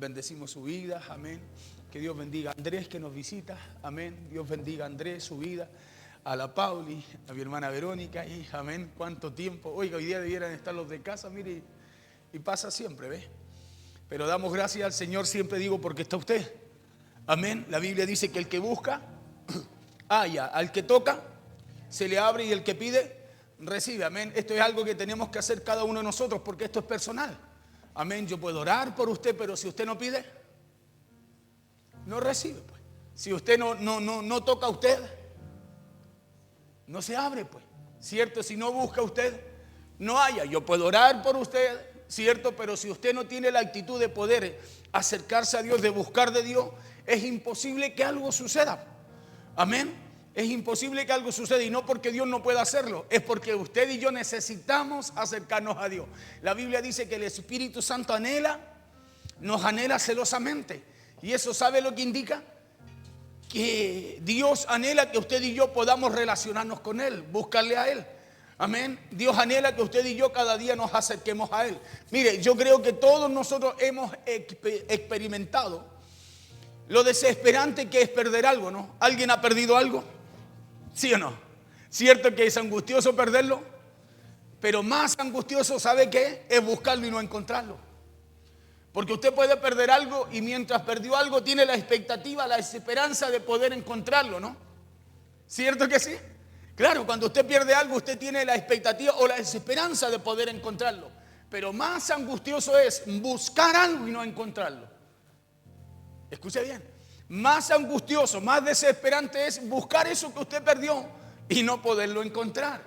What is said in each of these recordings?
bendecimos su vida, amén. Que Dios bendiga a Andrés que nos visita, amén. Dios bendiga a Andrés, su vida, a la Pauli, a mi hermana Verónica, y amén. Cuánto tiempo. Oiga, hoy día debieran estar los de casa, mire, y pasa siempre, ¿ves? Pero damos gracias al Señor, siempre digo, porque está usted, amén. La Biblia dice que el que busca, halla, al que toca, se le abre, y el que pide, recibe, amén. Esto es algo que tenemos que hacer cada uno de nosotros, porque esto es personal, amén. Yo puedo orar por usted, pero si usted no pide, no recibe, pues. Si usted no toca a usted, no se abre, pues, ¿cierto? Si no busca usted, no haya. Yo puedo orar por usted, ¿cierto? Pero si usted no tiene la actitud de poder acercarse a Dios, de buscar de Dios, es imposible que algo suceda, amén. Es imposible que algo suceda, y no porque Dios no pueda hacerlo, es porque usted y yo necesitamos acercarnos a Dios. La Biblia dice que el Espíritu Santo nos anhela celosamente, y eso, ¿sabe lo que indica? Que Dios anhela que usted y yo podamos relacionarnos con Él, buscarle a Él, amén. Dios anhela que usted y yo cada día nos acerquemos a Él. Mire, yo creo que todos nosotros hemos experimentado lo desesperante que es perder algo, ¿no? ¿Alguien ha perdido algo? ¿Sí o no? ¿Cierto que es angustioso perderlo? Pero más angustioso, ¿sabe qué? Es buscarlo y no encontrarlo. Porque usted puede perder algo, y mientras perdió algo tiene la expectativa, la esperanza de poder encontrarlo, ¿no? ¿Cierto que sí? Claro, cuando usted pierde algo, usted tiene la expectativa o la esperanza de poder encontrarlo. Pero más angustioso es buscar algo y no encontrarlo. Escuche bien. Más angustioso, más desesperante es buscar eso que usted perdió y no poderlo encontrar,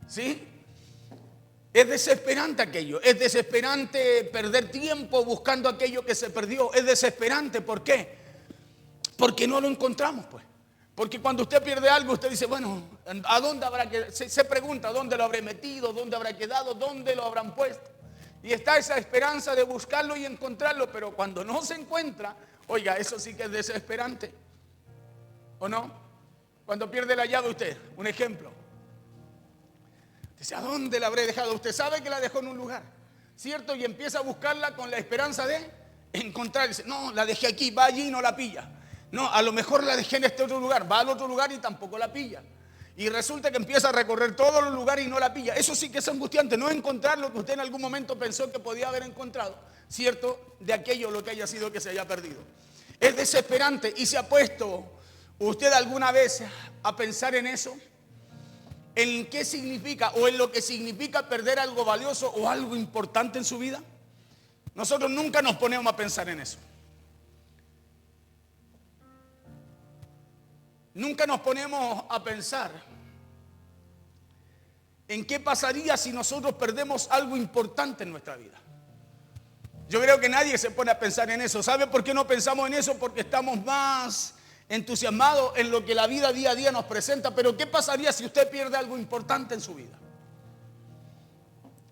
¿sí? Es desesperante aquello, es desesperante perder tiempo buscando aquello que se perdió, es desesperante. ¿Por qué? Porque no lo encontramos, pues. Porque cuando usted pierde algo, usted dice, bueno, ¿a dónde habrá que? Se pregunta, ¿dónde lo habré metido? ¿Dónde habrá quedado? ¿Dónde lo habrán puesto? Y está esa esperanza de buscarlo y encontrarlo, pero cuando no se encuentra, oiga, eso sí que es desesperante, ¿o no? Cuando pierde la llave usted, un ejemplo. Dice, ¿a dónde la habré dejado? Usted sabe que la dejó en un lugar, ¿cierto? Y empieza a buscarla con la esperanza de encontrar. Dice, no, la dejé aquí, va allí y no la pilla. No, a lo mejor la dejé en este otro lugar, va al otro lugar y tampoco la pilla. Y resulta que empieza a recorrer todos los lugares y no la pilla. Eso sí que es angustiante, no encontrar lo que usted en algún momento pensó que podía haber encontrado, ¿cierto? De aquello, lo que haya sido que se haya perdido. Es desesperante. ¿Y se ha puesto usted alguna vez a pensar en eso? ¿En qué significa o en lo que significa perder algo valioso o algo importante en su vida? Nosotros nunca nos ponemos a pensar en eso. Nunca nos ponemos a pensar en qué pasaría si nosotros perdemos algo importante en nuestra vida. Yo creo que nadie se pone a pensar en eso. ¿Sabe por qué no pensamos en eso? Porque estamos más entusiasmados en lo que la vida día a día nos presenta. Pero ¿qué pasaría si usted pierde algo importante en su vida?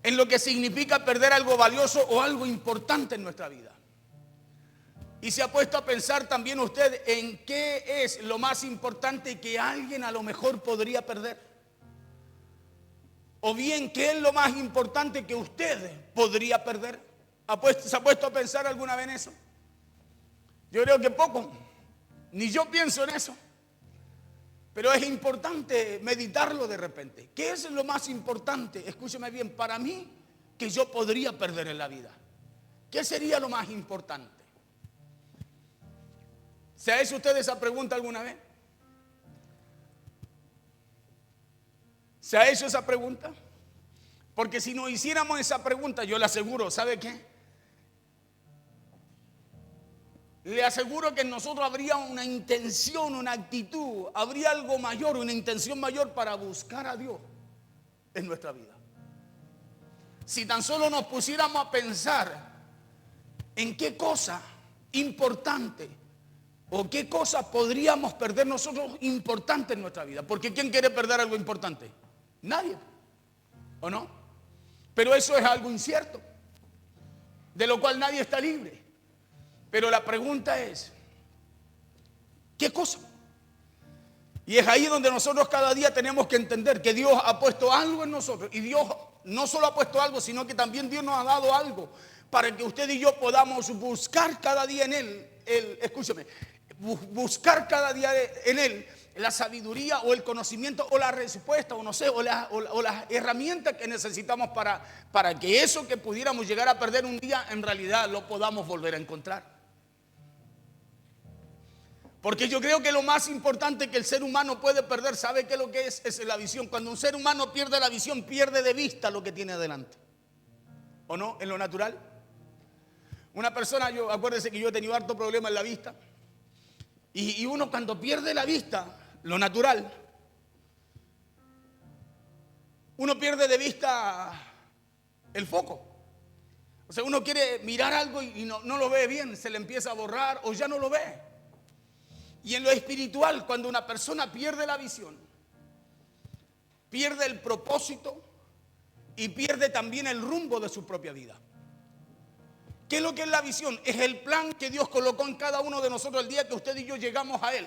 En lo que significa perder algo valioso o algo importante en nuestra vida. Y se ha puesto a pensar también usted en qué es lo más importante que alguien a lo mejor podría perder. O bien, ¿qué es lo más importante que usted podría perder? ¿Se ha puesto a pensar alguna vez en eso? Yo creo que poco. Ni yo pienso en eso. Pero es importante meditarlo de repente. ¿Qué es lo más importante? Escúcheme bien, para mí, que yo podría perder en la vida. ¿Qué sería lo más importante? ¿Se ha hecho usted esa pregunta alguna vez? ¿Se ha hecho esa pregunta? Porque si no hiciéramos esa pregunta, yo le aseguro, ¿sabe qué? Le aseguro que en nosotros habría una intención, una actitud, habría algo mayor, una intención mayor para buscar a Dios en nuestra vida. Si tan solo nos pusiéramos a pensar en qué cosa importante o qué cosa podríamos perder nosotros importante en nuestra vida. Porque ¿quién quiere perder algo importante? Nadie, ¿o no? Pero eso es algo incierto, de lo cual nadie está libre. Pero la pregunta es, ¿qué cosa? Y es ahí donde nosotros cada día tenemos que entender que Dios ha puesto algo en nosotros. Y Dios no solo ha puesto algo, sino que también Dios nos ha dado algo para que usted y yo podamos buscar cada día en Él, escúcheme, buscar cada día en Él la sabiduría o el conocimiento o la respuesta o no sé, o las herramientas que necesitamos para que eso que pudiéramos llegar a perder un día en realidad lo podamos volver a encontrar. Porque yo creo que lo más importante que el ser humano puede perder, ¿sabe qué es lo que es? Es la visión. Cuando un ser humano pierde la visión, pierde de vista lo que tiene adelante. ¿O no? En lo natural. Una persona, acuérdense que yo he tenido harto problema en la vista. Y uno cuando pierde la vista, lo natural, uno pierde de vista el foco. O sea, uno quiere mirar algo y no lo ve bien, se le empieza a borrar o ya no lo ve. Y en lo espiritual, cuando una persona pierde la visión, pierde el propósito y pierde también el rumbo de su propia vida. ¿Qué es lo que es la visión? Es el plan que Dios colocó en cada uno de nosotros el día que usted y yo llegamos a Él.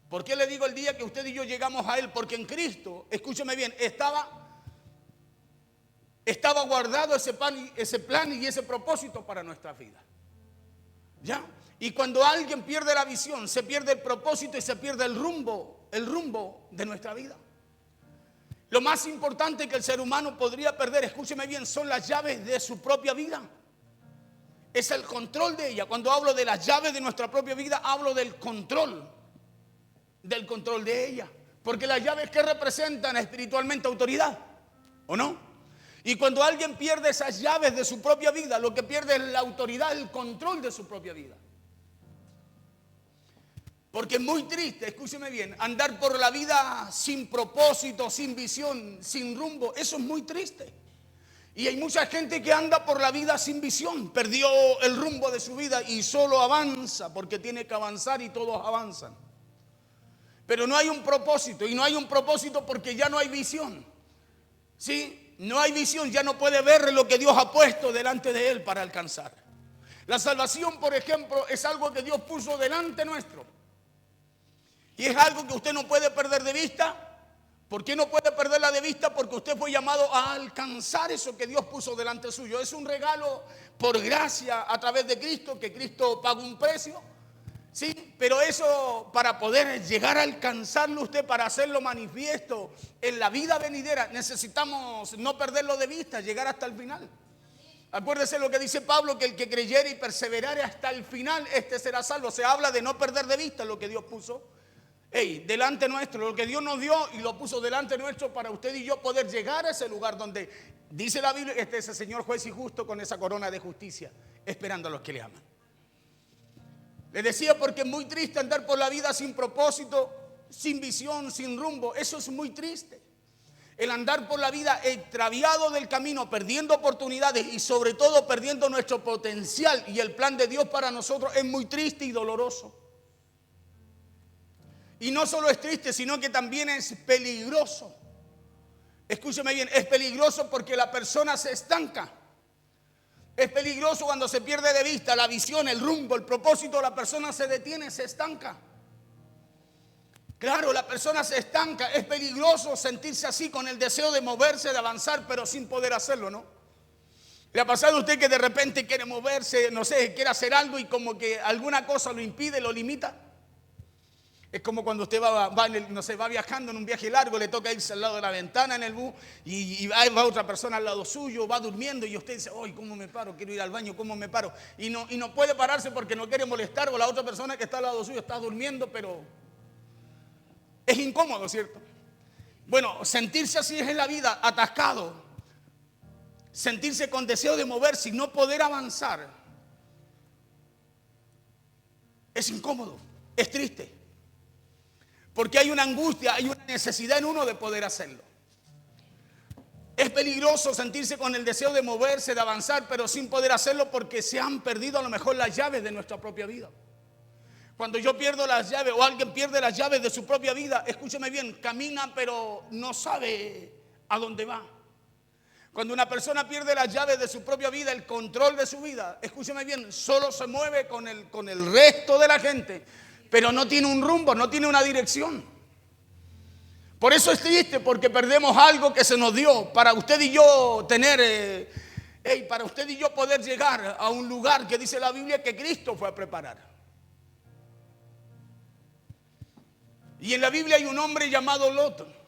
¿Por qué le digo el día que usted y yo llegamos a Él? Porque en Cristo, escúcheme bien, estaba guardado ese plan y ese propósito para nuestra vida. ¿Ya? Y cuando alguien pierde la visión, se pierde el propósito y se pierde el rumbo de nuestra vida. Lo más importante que el ser humano podría perder, escúcheme bien, son las llaves de su propia vida. Es el control de ella. Cuando hablo de las llaves de nuestra propia vida, hablo del control de ella. Porque las llaves que representan espiritualmente autoridad, ¿o no? Y cuando alguien pierde esas llaves de su propia vida, lo que pierde es la autoridad, el control de su propia vida. Porque es muy triste, escúcheme bien, andar por la vida sin propósito, sin visión, sin rumbo. Eso es muy triste. Y hay mucha gente que anda por la vida sin visión. Perdió el rumbo de su vida y solo avanza porque tiene que avanzar y todos avanzan. Pero no hay un propósito, y no hay un propósito porque ya no hay visión. ¿Sí? No hay visión, ya no puede ver lo que Dios ha puesto delante de él para alcanzar. La salvación, por ejemplo, es algo que Dios puso delante nuestro. Y es algo que usted no puede perder de vista. ¿Por qué no puede perderla de vista? Porque usted fue llamado a alcanzar eso que Dios puso delante suyo. Es un regalo por gracia a través de Cristo, que Cristo pagó un precio. Sí, pero eso, para poder llegar a alcanzarlo usted, para hacerlo manifiesto en la vida venidera, necesitamos no perderlo de vista, llegar hasta el final. Acuérdese lo que dice Pablo, que el que creyere y perseverare hasta el final, este será salvo. Se habla de no perder de vista lo que Dios puso delante nuestro, lo que Dios nos dio y lo puso delante nuestro para usted y yo poder llegar a ese lugar donde dice la Biblia, este es el Señor juez y justo con esa corona de justicia, esperando a los que le aman. Le decía, porque es muy triste andar por la vida sin propósito, sin visión, sin rumbo. Eso es muy triste. El andar por la vida extraviado del camino, perdiendo oportunidades y sobre todo perdiendo nuestro potencial y el plan de Dios para nosotros es muy triste y doloroso. Y no solo es triste, sino que también es peligroso. Escúcheme bien, es peligroso porque la persona se estanca. Es peligroso cuando se pierde de vista la visión, el rumbo, el propósito. La persona se detiene, se estanca. Claro, la persona se estanca. Es peligroso sentirse así con el deseo de moverse, de avanzar, pero sin poder hacerlo, ¿no? ¿Le ha pasado a usted que de repente quiere moverse, no sé, quiere hacer algo y como que alguna cosa lo impide, lo limita? Es como cuando usted va viajando en un viaje largo, le toca irse al lado de la ventana en el bus y va otra persona al lado suyo, va durmiendo y usted dice, ¡ay, cómo me paro! Quiero ir al baño, ¿cómo me paro? Y no puede pararse porque no quiere molestar, o la otra persona que está al lado suyo está durmiendo, pero es incómodo, ¿cierto? Bueno, sentirse así es en la vida, atascado, sentirse con deseo de moverse y no poder avanzar, es incómodo, es triste. Porque hay una angustia, hay una necesidad en uno de poder hacerlo. Es peligroso sentirse con el deseo de moverse, de avanzar, pero sin poder hacerlo porque se han perdido a lo mejor las llaves de nuestra propia vida. Cuando yo pierdo las llaves o alguien pierde las llaves de su propia vida, escúcheme bien, camina pero no sabe a dónde va. Cuando una persona pierde las llaves de su propia vida, el control de su vida, escúcheme bien, solo se mueve con el resto de la gente, pero no tiene un rumbo, no tiene una dirección. Por eso es triste, porque perdemos algo que se nos dio para usted y yo tener Hey, para usted y yo poder llegar a un lugar que dice la Biblia que Cristo fue a preparar. Y en la Biblia hay un hombre llamado Lot.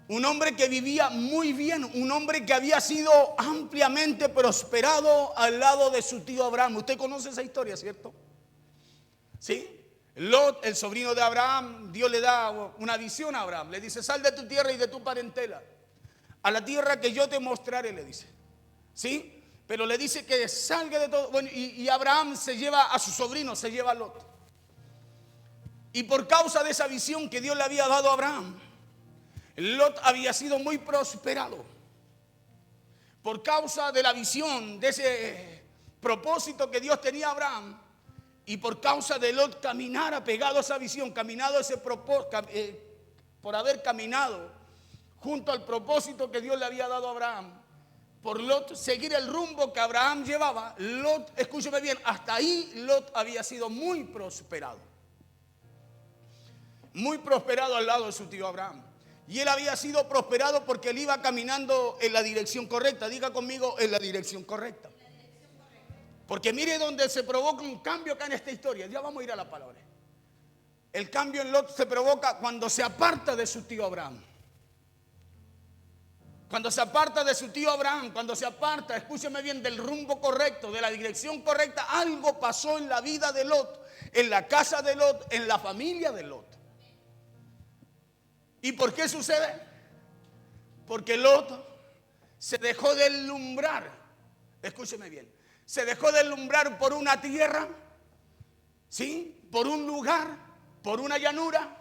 Un hombre que vivía muy bien, un hombre que había sido ampliamente prosperado al lado de su tío Abraham. Usted conoce esa historia, ¿cierto? ¿Sí? Lot, el sobrino de Abraham, Dios le da una visión a Abraham. Le dice, sal de tu tierra y de tu parentela a la tierra que yo te mostraré, le dice. ¿Sí? Pero le dice que salga de todo. Bueno, y Abraham se lleva a su sobrino, se lleva a Lot. Y por causa de esa visión que Dios le había dado a Abraham, Lot había sido muy prosperado. Por causa de la visión, de ese propósito que Dios tenía a Abraham, y por causa de Lot caminar apegado a esa visión, caminado ese propósito, por haber caminado junto al propósito que Dios le había dado a Abraham, por Lot seguir el rumbo que Abraham llevaba, Lot, escúcheme bien, hasta ahí Lot había sido muy prosperado. Muy prosperado al lado de su tío Abraham. Y él había sido prosperado porque él iba caminando en la dirección correcta. Diga conmigo, en la dirección correcta. Porque mire donde se provoca un cambio acá en esta historia. Ya vamos a ir a la palabra. El cambio en Lot se provoca cuando se aparta de su tío Abraham. Cuando se aparta de su tío Abraham, cuando se aparta, escúcheme bien, del rumbo correcto, de la dirección correcta, algo pasó en la vida de Lot, en la casa de Lot, en la familia de Lot. ¿Y por qué sucede? Porque Lot se dejó deslumbrar, escúcheme bien, se dejó deslumbrar por una tierra, ¿sí? Por un lugar, por una llanura,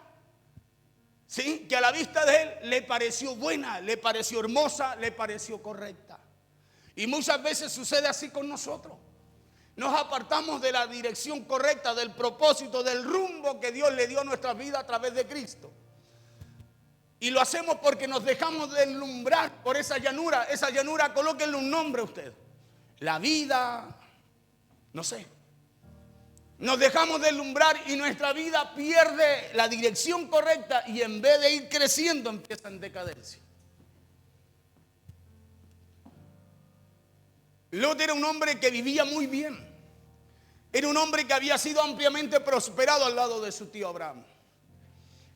¿sí? Que a la vista de él le pareció buena, le pareció hermosa, le pareció correcta. Y muchas veces sucede así con nosotros. Nos apartamos de la dirección correcta, del propósito, del rumbo que Dios le dio a nuestra vida a través de Cristo. Y lo hacemos porque nos dejamos deslumbrar por esa llanura. Esa llanura, colóquenle un nombre a usted. La vida, no sé. Nos dejamos deslumbrar y nuestra vida pierde la dirección correcta y en vez de ir creciendo empieza en decadencia. Lot era un hombre que vivía muy bien. Era un hombre que había sido ampliamente prosperado al lado de su tío Abraham.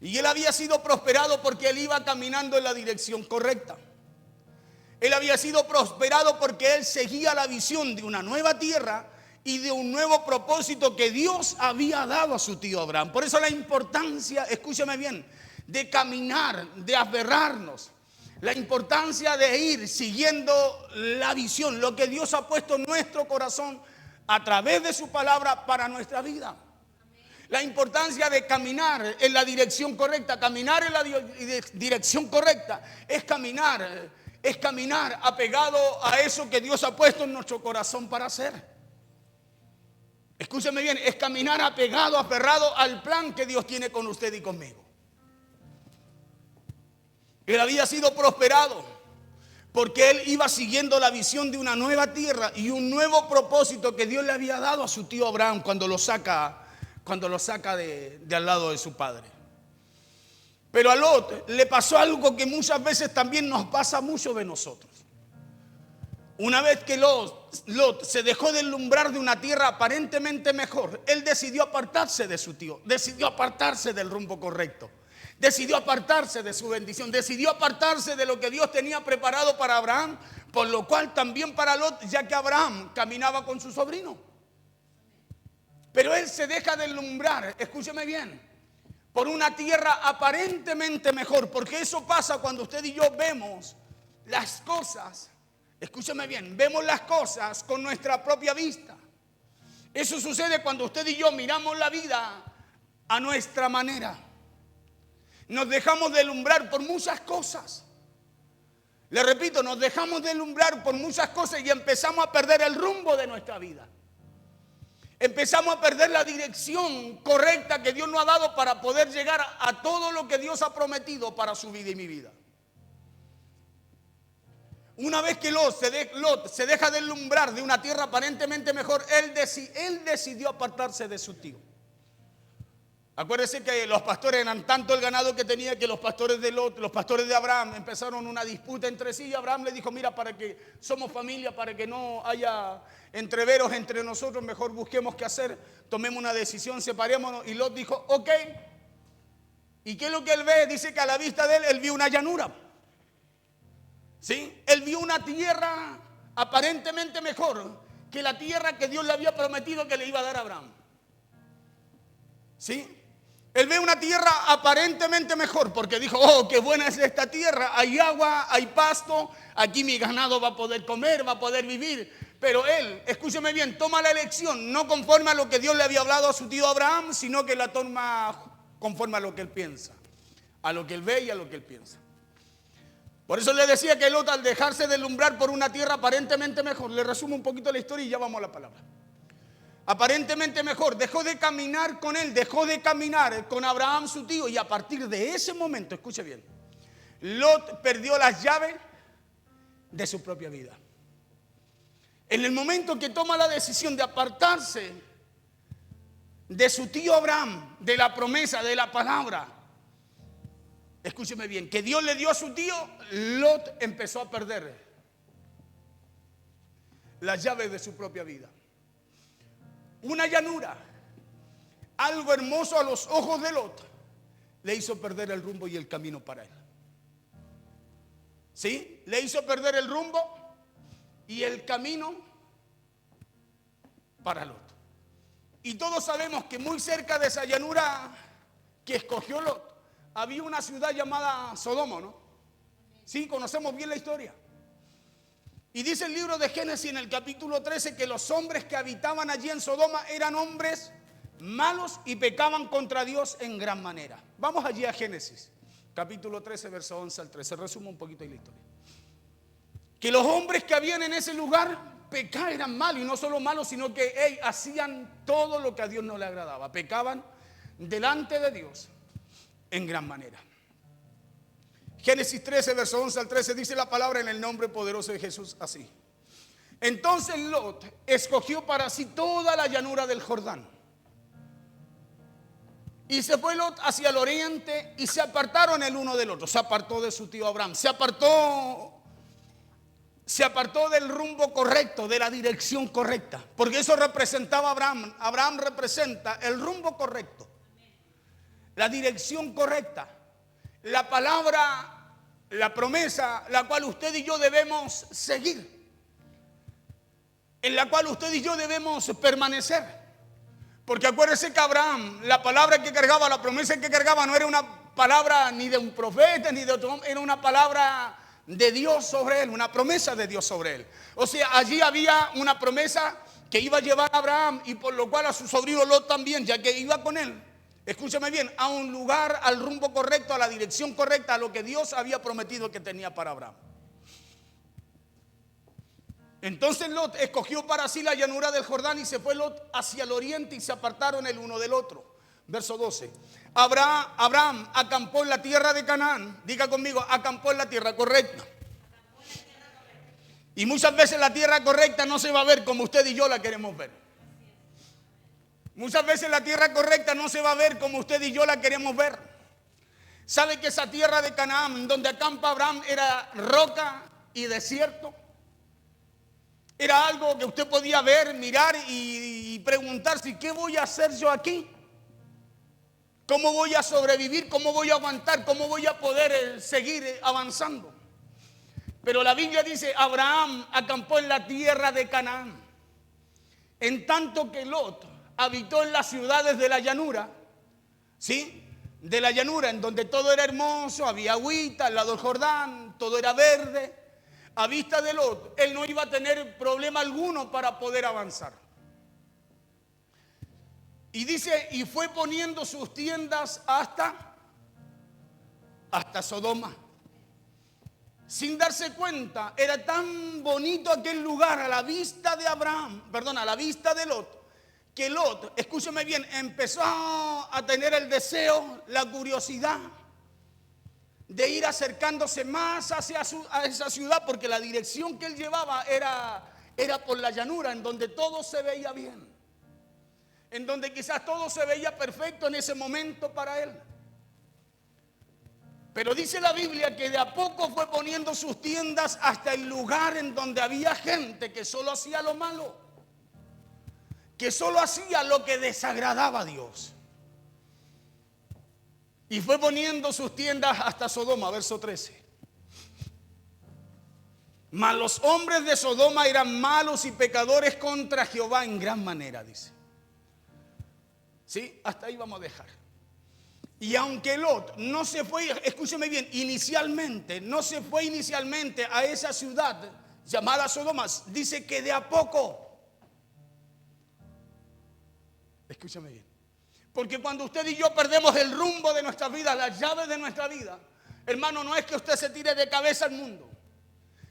Y él había sido prosperado porque él iba caminando en la dirección correcta. Él había sido prosperado porque él seguía la visión de una nueva tierra y de un nuevo propósito que Dios había dado a su tío Abraham. Por eso la importancia, escúchame bien, de caminar, de aferrarnos. La importancia de ir siguiendo la visión, lo que Dios ha puesto en nuestro corazón a través de su palabra para nuestra vida. La importancia de caminar en la dirección correcta. Caminar en la dirección correcta es caminar apegado a eso que Dios ha puesto en nuestro corazón para hacer. Escúcheme bien, es caminar apegado, aferrado al plan que Dios tiene con usted y conmigo. Él había sido prosperado porque él iba siguiendo la visión de una nueva tierra y un nuevo propósito que Dios le había dado a su tío Abraham cuando lo saca de al lado de su padre. Pero a Lot le pasó algo que muchas veces también nos pasa a muchos de nosotros. Una vez que Lot se dejó deslumbrar de una tierra aparentemente mejor, él decidió apartarse de su tío, decidió apartarse del rumbo correcto, decidió apartarse de su bendición, decidió apartarse de lo que Dios tenía preparado para Abraham, por lo cual también para Lot, ya que Abraham caminaba con su sobrino. Pero él se deja deslumbrar, escúcheme bien, por una tierra aparentemente mejor, porque eso pasa cuando usted y yo vemos las cosas, escúcheme bien, vemos las cosas con nuestra propia vista. Eso sucede cuando usted y yo miramos la vida a nuestra manera. Nos dejamos deslumbrar por muchas cosas. Le repito, nos dejamos deslumbrar por muchas cosas y empezamos a perder el rumbo de nuestra vida. Empezamos a perder la dirección correcta que Dios nos ha dado para poder llegar a todo lo que Dios ha prometido para su vida y mi vida. Una vez que Lot se deja deslumbrar de una tierra aparentemente mejor, él decidió apartarse de su tío. Acuérdense que los pastores eran tanto el ganado que tenía que los pastores de Lot, los pastores de Abraham empezaron una disputa entre sí. Y Abraham le dijo: mira, para que somos familia, para que no haya entreveros entre nosotros, mejor busquemos qué hacer, tomemos una decisión, separémonos. Y Lot dijo: ok. ¿Y qué es lo que él ve? Dice que a la vista de él vio una llanura. ¿Sí? Él vio una tierra aparentemente mejor que la tierra que Dios le había prometido que le iba a dar a Abraham. ¿Sí? Él ve una tierra aparentemente mejor porque dijo: oh, qué buena es esta tierra, hay agua, hay pasto, aquí mi ganado va a poder comer, va a poder vivir. Pero él, escúcheme bien, toma la elección no conforme a lo que Dios le había hablado a su tío Abraham, sino que la toma conforme a lo que él piensa, a lo que él ve y a lo que él piensa. Por eso le decía que Lot, al dejarse deslumbrar por una tierra aparentemente mejor, le resumo un poquito la historia y ya vamos a la palabra. Aparentemente mejor, dejó de caminar con él, dejó de caminar con Abraham su tío, y a partir de ese momento, escuche bien, Lot perdió las llaves de su propia vida. En el momento que toma la decisión de apartarse de su tío Abraham, de la promesa, de la palabra, escúcheme bien, que Dios le dio a su tío, Lot empezó a perder las llaves de su propia vida. Una llanura, algo hermoso a los ojos de Lot, le hizo perder el rumbo y el camino para él. ¿Sí? Le hizo perder el rumbo y el camino para Lot. Y todos sabemos que muy cerca de esa llanura que escogió Lot, había una ciudad llamada Sodoma, ¿no? Sí, conocemos bien la historia. Y dice el libro de Génesis en el capítulo 13 que los hombres que habitaban allí en Sodoma eran hombres malos y pecaban contra Dios en gran manera. Vamos allí a Génesis, capítulo 13, verso 11 al 13. Resumo un poquito la historia. Que los hombres que habían en ese lugar pecaban, eran malos, y no solo malos, sino que hacían todo lo que a Dios no le agradaba. Pecaban delante de Dios en gran manera. Génesis 13, verso 11 al 13, dice la palabra en el nombre poderoso de Jesús así: entonces Lot escogió para sí toda la llanura del Jordán, y se fue Lot hacia el oriente, y se apartaron el uno del otro. Se apartó de su tío Abraham, se apartó del rumbo correcto, de la dirección correcta, porque eso representaba a Abraham. Abraham representa el rumbo correcto, la dirección correcta, la palabra, la promesa, la cual usted y yo debemos seguir, en la cual usted y yo debemos permanecer. Porque acuérdese que Abraham, la palabra que cargaba, la promesa que cargaba, no era una palabra ni de un profeta ni de otro hombre, era una palabra de Dios sobre él, una promesa de Dios sobre él. O sea, allí había una promesa que iba a llevar a Abraham, y por lo cual a su sobrino Lot también, ya que iba con él, escúchame bien, a un lugar, al rumbo correcto, a la dirección correcta, a lo que Dios había prometido que tenía para Abraham. Entonces Lot escogió para sí la llanura del Jordán, y se fue Lot hacia el oriente, y se apartaron el uno del otro. Verso 12. Abraham acampó en la tierra de Canaán. Diga conmigo: acampó en la tierra correcta. Y muchas veces la tierra correcta no se va a ver como usted y yo la queremos ver. Muchas veces la tierra correcta no se va a ver como usted y yo la queremos ver. ¿Sabe que esa tierra de Canaán, donde acampa Abraham, era roca y desierto? Era algo que usted podía ver, mirar y preguntarse: ¿qué voy a hacer yo aquí? ¿Cómo voy a sobrevivir? ¿Cómo voy a aguantar? ¿Cómo voy a poder seguir avanzando? Pero la Biblia dice: Abraham acampó en la tierra de Canaán, en tanto que Lot habitó en las ciudades de la llanura, ¿sí? De la llanura, en donde todo era hermoso, había agüita al lado del Jordán, todo era verde. A vista de Lot, él no iba a tener problema alguno para poder avanzar. Y dice: y fue poniendo sus tiendas hasta Sodoma. Sin darse cuenta, era tan bonito aquel lugar a la vista de a la vista de Lot, que Lot, escúcheme bien, empezó a tener el deseo, la curiosidad de ir acercándose más a esa ciudad, porque la dirección que él llevaba era por la llanura, en donde todo se veía bien. en donde quizás todo se veía perfecto en ese momento para él. Pero dice la Biblia que de a poco fue poniendo sus tiendas hasta el lugar en donde había gente que solo hacía lo malo, que solo hacía lo que desagradaba a Dios. Y fue poniendo sus tiendas hasta Sodoma, verso 13. Mas los hombres de Sodoma eran malos y pecadores contra Jehová en gran manera, dice. Sí, hasta ahí vamos a dejar. Y aunque Lot no se fue, escúcheme bien, no se fue inicialmente a esa ciudad llamada Sodoma, dice que de a poco. Escúchame bien. Porque cuando usted y yo perdemos el rumbo de nuestra vida, las llaves de nuestra vida, hermano, no es que usted se tire de cabeza al mundo,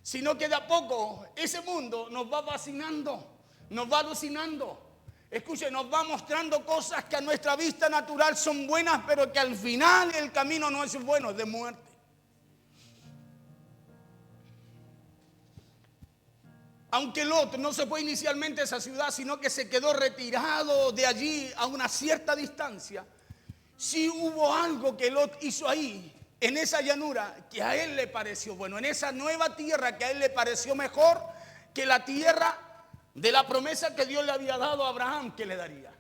sino que de a poco ese mundo nos va fascinando, nos va alucinando. Escuche, nos va mostrando cosas que a nuestra vista natural son buenas, pero que al final el camino no es bueno, es de muerte. Aunque Lot no se fue inicialmente a esa ciudad, sino que se quedó retirado de allí a una cierta distancia, sí hubo algo que Lot hizo ahí, en esa llanura, que a él le pareció bueno, en esa nueva tierra que a él le pareció mejor que la tierra de la promesa que Dios le había dado a Abraham que le daría.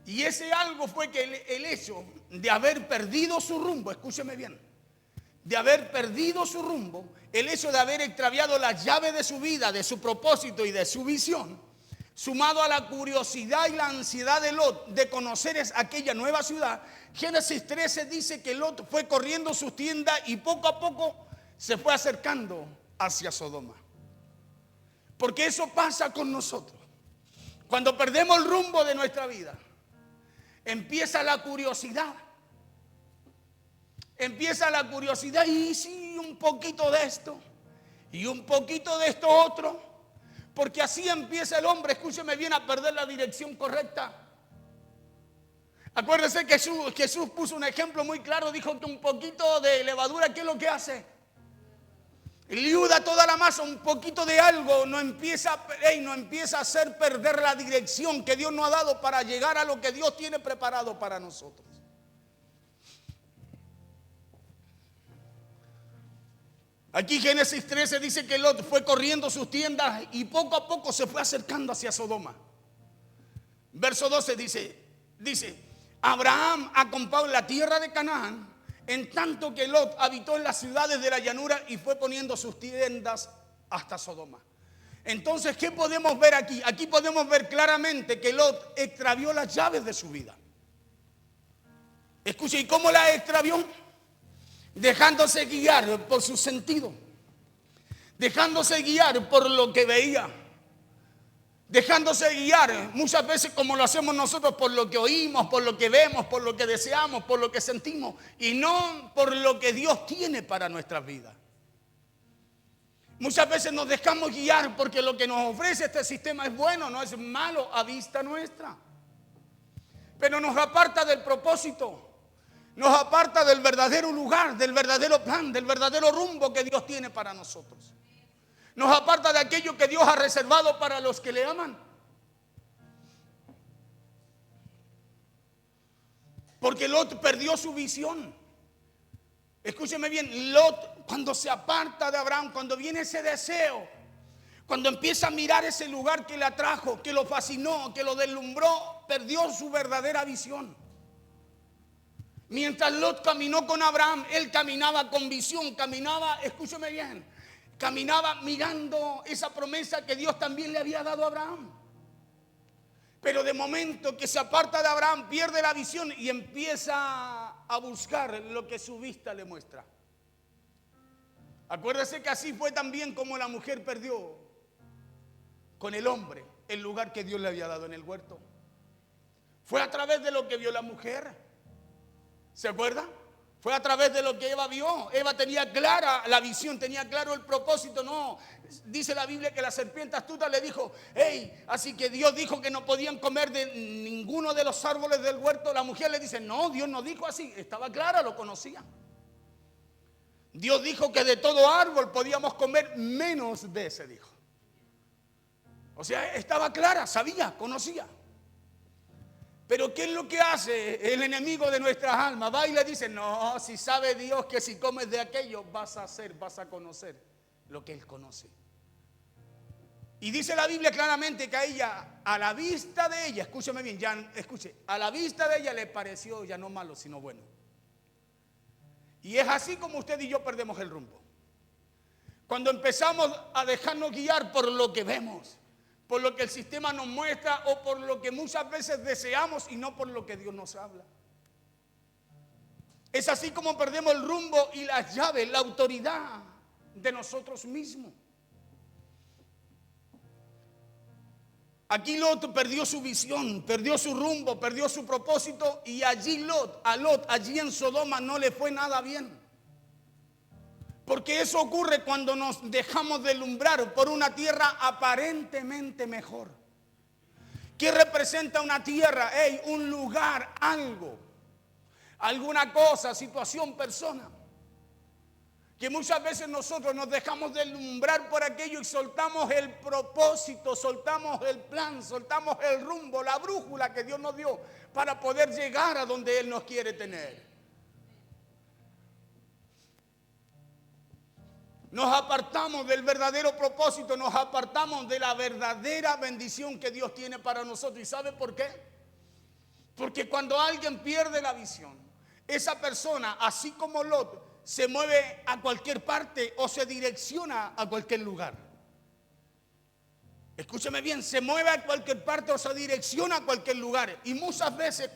Y ese algo fue que el hecho de haber perdido su rumbo, escúcheme bien, de haber perdido su rumbo, el hecho de haber extraviado la llave de su vida, de su propósito y de su visión, sumado a la curiosidad y la ansiedad de Lot de conocer aquella nueva ciudad, Génesis 13 dice que Lot fue corriendo sus tiendas y poco a poco se fue acercando hacia Sodoma. Porque eso pasa con nosotros. Cuando perdemos el rumbo de nuestra vida, empieza la curiosidad. Empieza la curiosidad y sí, un poquito de esto y un poquito de esto otro. Porque así empieza el hombre, escúcheme bien, a perder la dirección correcta. Acuérdense que Jesús puso un ejemplo muy claro, dijo que un poquito de levadura, ¿qué es lo que hace? Liuda toda la masa, un poquito de algo no empieza a hacer perder la dirección que Dios nos ha dado para llegar a lo que Dios tiene preparado para nosotros. Aquí Génesis 13 dice que Lot fue corriendo sus tiendas y poco a poco se fue acercando hacia Sodoma. Verso 12 dice, Abraham acampó en la tierra de Canaán, en tanto que Lot habitó en las ciudades de la llanura y fue poniendo sus tiendas hasta Sodoma. Entonces, ¿qué podemos ver aquí? Aquí podemos ver claramente que Lot extravió las llaves de su vida. Escuche, ¿y cómo la extravió? Dejándose guiar por su sentido, dejándose guiar por lo que veía, dejándose guiar muchas veces como lo hacemos nosotros por lo que oímos, por lo que vemos, por lo que deseamos, por lo que sentimos y no por lo que Dios tiene para nuestras vidas. Muchas veces nos dejamos guiar porque lo que nos ofrece este sistema es bueno, no es malo a vista nuestra, pero nos aparta del propósito. Nos aparta del verdadero lugar, del verdadero plan, del verdadero rumbo que Dios tiene para nosotros. Nos aparta de aquello que Dios ha reservado para los que le aman. Porque Lot perdió su visión. Escúcheme bien, Lot cuando se aparta de Abraham, cuando viene ese deseo, cuando empieza a mirar ese lugar que le atrajo, que lo fascinó, que lo deslumbró, perdió su verdadera visión. Mientras Lot caminó con Abraham, él caminaba con visión, caminaba, escúcheme bien, caminaba mirando esa promesa que Dios también le había dado a Abraham. Pero de momento que se aparta de Abraham, pierde la visión y empieza a buscar lo que su vista le muestra. Acuérdese que así fue también como la mujer perdió con el hombre el lugar que Dios le había dado en el huerto. Fue a través de lo que vio la mujer. ¿Se acuerda? Fue a través de lo que Eva vio. Eva tenía clara la visión, tenía claro el propósito. No, dice la Biblia que la serpiente astuta le dijo, hey, así que Dios dijo que no podían comer de ninguno de los árboles del huerto. La mujer le dice, no, Dios no dijo así. Estaba clara, lo conocía. Dios dijo que de todo árbol podíamos comer menos de ese, dijo. O sea, estaba clara, sabía, conocía. Pero ¿qué es lo que hace el enemigo de nuestras almas? Va y le dice, no, si sabe Dios que si comes de aquello vas a conocer lo que Él conoce. Y dice la Biblia claramente que a ella, a la vista de ella, escúcheme bien, a la vista de ella le pareció ya no malo, sino bueno. Y es así como usted y yo perdemos el rumbo. Cuando empezamos a dejarnos guiar por lo que vemos, por lo que el sistema nos muestra o por lo que muchas veces deseamos y no por lo que Dios nos habla. Es así como perdemos el rumbo y las llaves, la autoridad de nosotros mismos. Aquí Lot perdió su visión, perdió su rumbo, perdió su propósito y allí allí en Sodoma no le fue nada bien. Porque eso ocurre cuando nos dejamos deslumbrar por una tierra aparentemente mejor. ¿Qué representa una tierra? Un lugar, algo, alguna cosa, situación, persona. Que muchas veces nosotros nos dejamos deslumbrar por aquello y soltamos el propósito, soltamos el plan, soltamos el rumbo, la brújula que Dios nos dio para poder llegar a donde Él nos quiere tener. Nos apartamos del verdadero propósito, nos apartamos de la verdadera bendición que Dios tiene para nosotros. ¿Y sabe por qué? Porque cuando alguien pierde la visión, esa persona, así como Lot, se mueve a cualquier parte o se direcciona a cualquier lugar. Escúcheme bien, se mueve a cualquier parte o se direcciona a cualquier lugar. Y muchas veces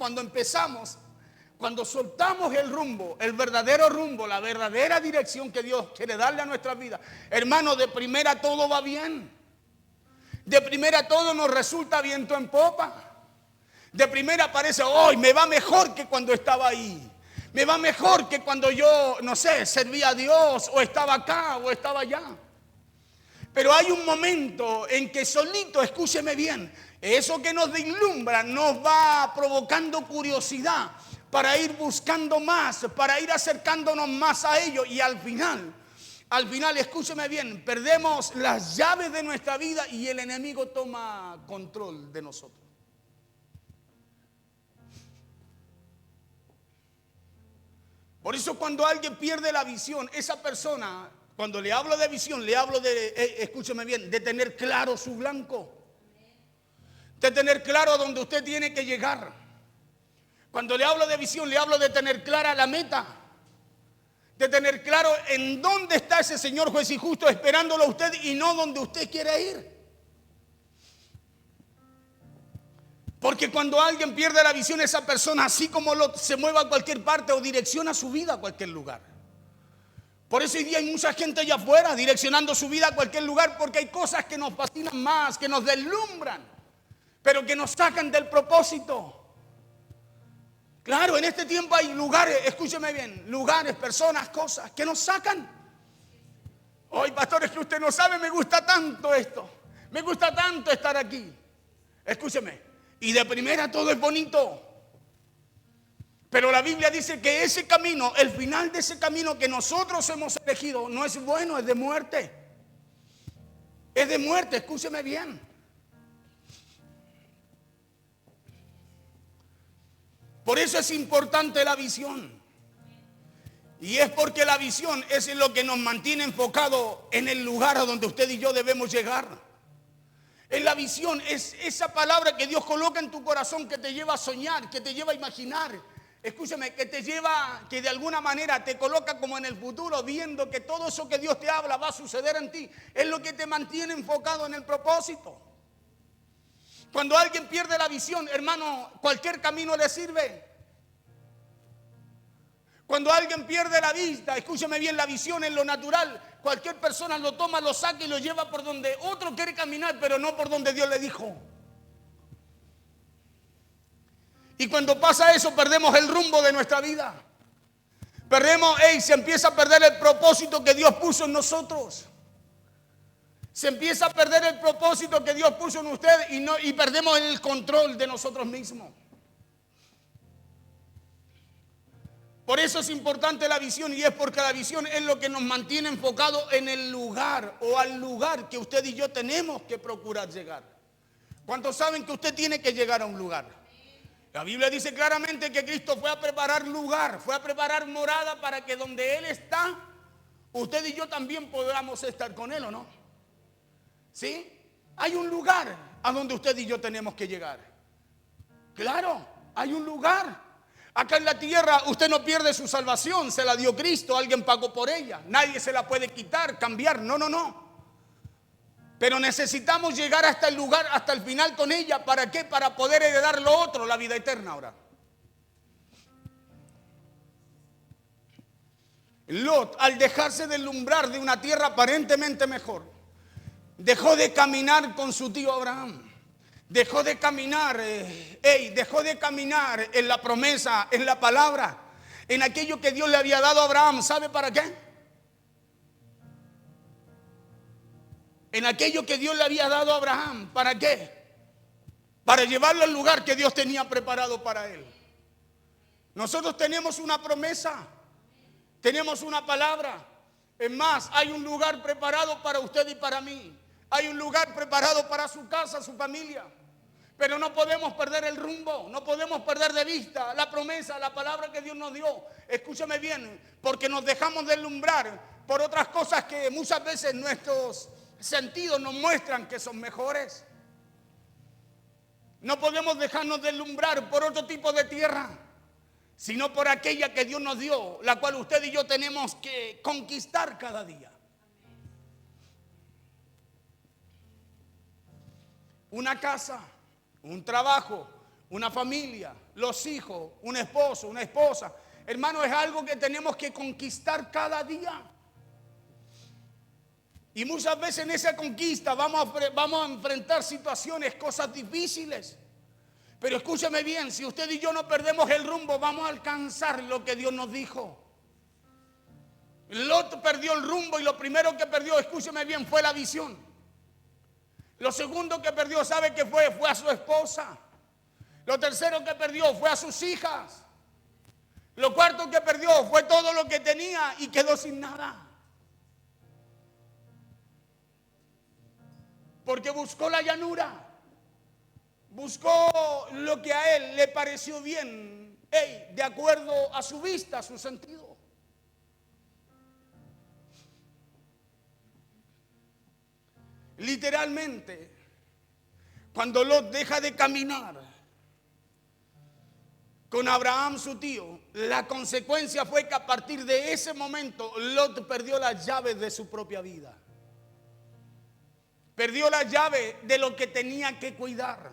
cuando soltamos el rumbo, el verdadero rumbo, la verdadera dirección que Dios quiere darle a nuestra vida, hermano, de primera todo va bien. De primera todo nos resulta viento en popa. De primera parece, hoy me va mejor que cuando estaba ahí. Me va mejor que cuando yo, no sé, servía a Dios o estaba acá o estaba allá. Pero hay un momento en que solito, escúcheme bien, eso que nos deslumbra nos va provocando curiosidad para ir buscando más, para ir acercándonos más a ello y al final, escúcheme bien, perdemos las llaves de nuestra vida y el enemigo toma control de nosotros. Por eso cuando alguien pierde la visión, esa persona, cuando le hablo de visión, le hablo de, escúcheme bien, de tener claro su blanco, de tener claro a dónde usted tiene que llegar. Cuando le hablo de visión, le hablo de tener clara la meta, de tener claro en dónde está ese Señor juez y justo esperándolo a usted y no donde usted quiere ir. Porque cuando alguien pierde la visión, esa persona, así como se mueve a cualquier parte o direcciona su vida a cualquier lugar. Por eso hoy día hay mucha gente allá afuera direccionando su vida a cualquier lugar, porque hay cosas que nos fascinan más, que nos deslumbran, pero que nos sacan del propósito. Claro, en este tiempo hay lugares, escúcheme bien, lugares, personas, cosas que nos sacan. Hoy, pastores, que usted no sabe, me gusta tanto esto, me gusta tanto estar aquí. Escúcheme. Y de primera todo es bonito. Pero la Biblia dice que ese camino, el final de ese camino que nosotros hemos elegido, no es bueno, es de muerte. Es de muerte, escúcheme bien. Por eso es importante la visión. Y es porque la visión es lo que nos mantiene enfocados en el lugar a donde usted y yo debemos llegar. En la visión es esa palabra que Dios coloca en tu corazón que te lleva a soñar, que te lleva a imaginar. Escúchame, que te lleva, que de alguna manera te coloca como en el futuro, viendo que todo eso que Dios te habla va a suceder en ti. Es lo que te mantiene enfocado en el propósito. Cuando alguien pierde la visión, hermano, cualquier camino le sirve. Cuando alguien pierde la vista, escúchame bien, la visión en lo natural, cualquier persona lo toma, lo saca y lo lleva por donde otro quiere caminar, pero no por donde Dios le dijo. Y cuando pasa eso, perdemos el rumbo de nuestra vida. Se empieza a perder el propósito que Dios puso en nosotros. Se empieza a perder el propósito que Dios puso en usted y perdemos el control de nosotros mismos. Por eso es importante la visión, y es porque la visión es lo que nos mantiene enfocados en el lugar o al lugar que usted y yo tenemos que procurar llegar. ¿Cuántos saben que usted tiene que llegar a un lugar? La Biblia dice claramente que Cristo fue a preparar lugar, fue a preparar morada para que donde Él está, usted y yo también podamos estar con Él, ¿o no? ¿Sí? Hay un lugar a donde usted y yo tenemos que llegar. Claro, hay un lugar. Acá en la tierra usted no pierde su salvación, se la dio Cristo, alguien pagó por ella. Nadie se la puede quitar, cambiar, no. Pero necesitamos llegar hasta el lugar, hasta el final con ella. ¿Para qué? Para poder heredar lo otro, la vida eterna ahora. Lot, al dejarse deslumbrar de una tierra aparentemente mejor, dejó de caminar con su tío Abraham. Dejó de caminar, dejó de caminar en la promesa, en la palabra, en aquello que Dios le había dado a Abraham. ¿Sabe para qué? En aquello que Dios le había dado a Abraham. ¿Para qué? Para llevarlo al lugar que Dios tenía preparado para él. Nosotros tenemos una promesa, tenemos una palabra. Es más, hay un lugar preparado para usted y para mí. Hay un lugar preparado para su casa, su familia. Pero no podemos perder el rumbo, no podemos perder de vista la promesa, la palabra que Dios nos dio. Escúchame bien, porque nos dejamos deslumbrar por otras cosas que muchas veces nuestros sentidos nos muestran que son mejores. No podemos dejarnos deslumbrar por otro tipo de tierra, sino por aquella que Dios nos dio, la cual usted y yo tenemos que conquistar cada día. Una casa, un trabajo, una familia, los hijos, un esposo, una esposa. Hermano, es algo que tenemos que conquistar cada día. Y muchas veces en esa conquista vamos a enfrentar situaciones, cosas difíciles. Pero escúcheme bien, si usted y yo no perdemos el rumbo, vamos a alcanzar lo que Dios nos dijo. Lot perdió el rumbo y lo primero que perdió, escúcheme bien, fue la visión. Lo segundo que perdió, ¿sabe qué fue? Fue a su esposa. Lo tercero que perdió fue a sus hijas. Lo cuarto que perdió fue todo lo que tenía y quedó sin nada. Porque buscó la llanura. Buscó lo que a él le pareció bien, de acuerdo a su vista, a su sentido. Literalmente, cuando Lot deja de caminar con Abraham su tío, la consecuencia fue que a partir de ese momento Lot perdió las llaves de su propia vida. Perdió la llave de lo que tenía que cuidar.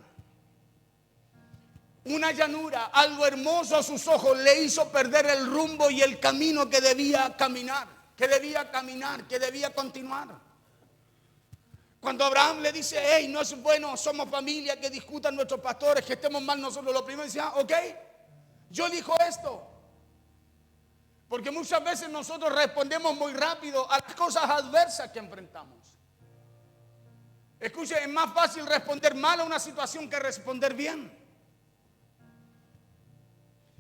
Una llanura, algo hermoso a sus ojos, le hizo perder el rumbo y el camino que debía caminar, que debía continuar. Cuando Abraham le dice, hey, no es bueno, somos familia, que discutan nuestros pastores, que estemos mal nosotros, lo primero dice, ok, yo elijo esto. Porque muchas veces nosotros respondemos muy rápido a las cosas adversas que enfrentamos. Escuche, es más fácil responder mal a una situación que responder bien.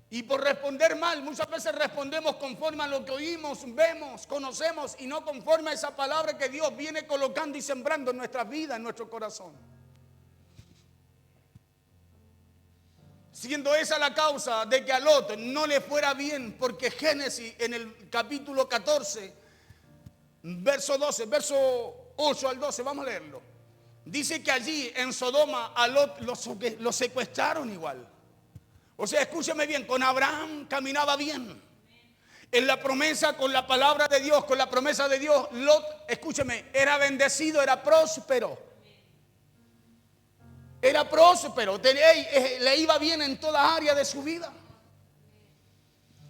Y por responder mal, muchas veces respondemos conforme a lo que oímos, vemos, conocemos y no conforme a esa palabra que Dios viene colocando y sembrando en nuestra vida, en nuestro corazón. Siendo esa la causa de que a Lot no le fuera bien, porque Génesis en el capítulo 14, verso 12, verso 8 al 12, vamos a leerlo. Dice que allí en Sodoma a Lot lo secuestraron igual. O sea, escúcheme bien, con Abraham caminaba bien. En la promesa, con la palabra de Dios, con la promesa de Dios, Lot, escúcheme, era bendecido, era próspero. Era próspero, le iba bien en toda área de su vida.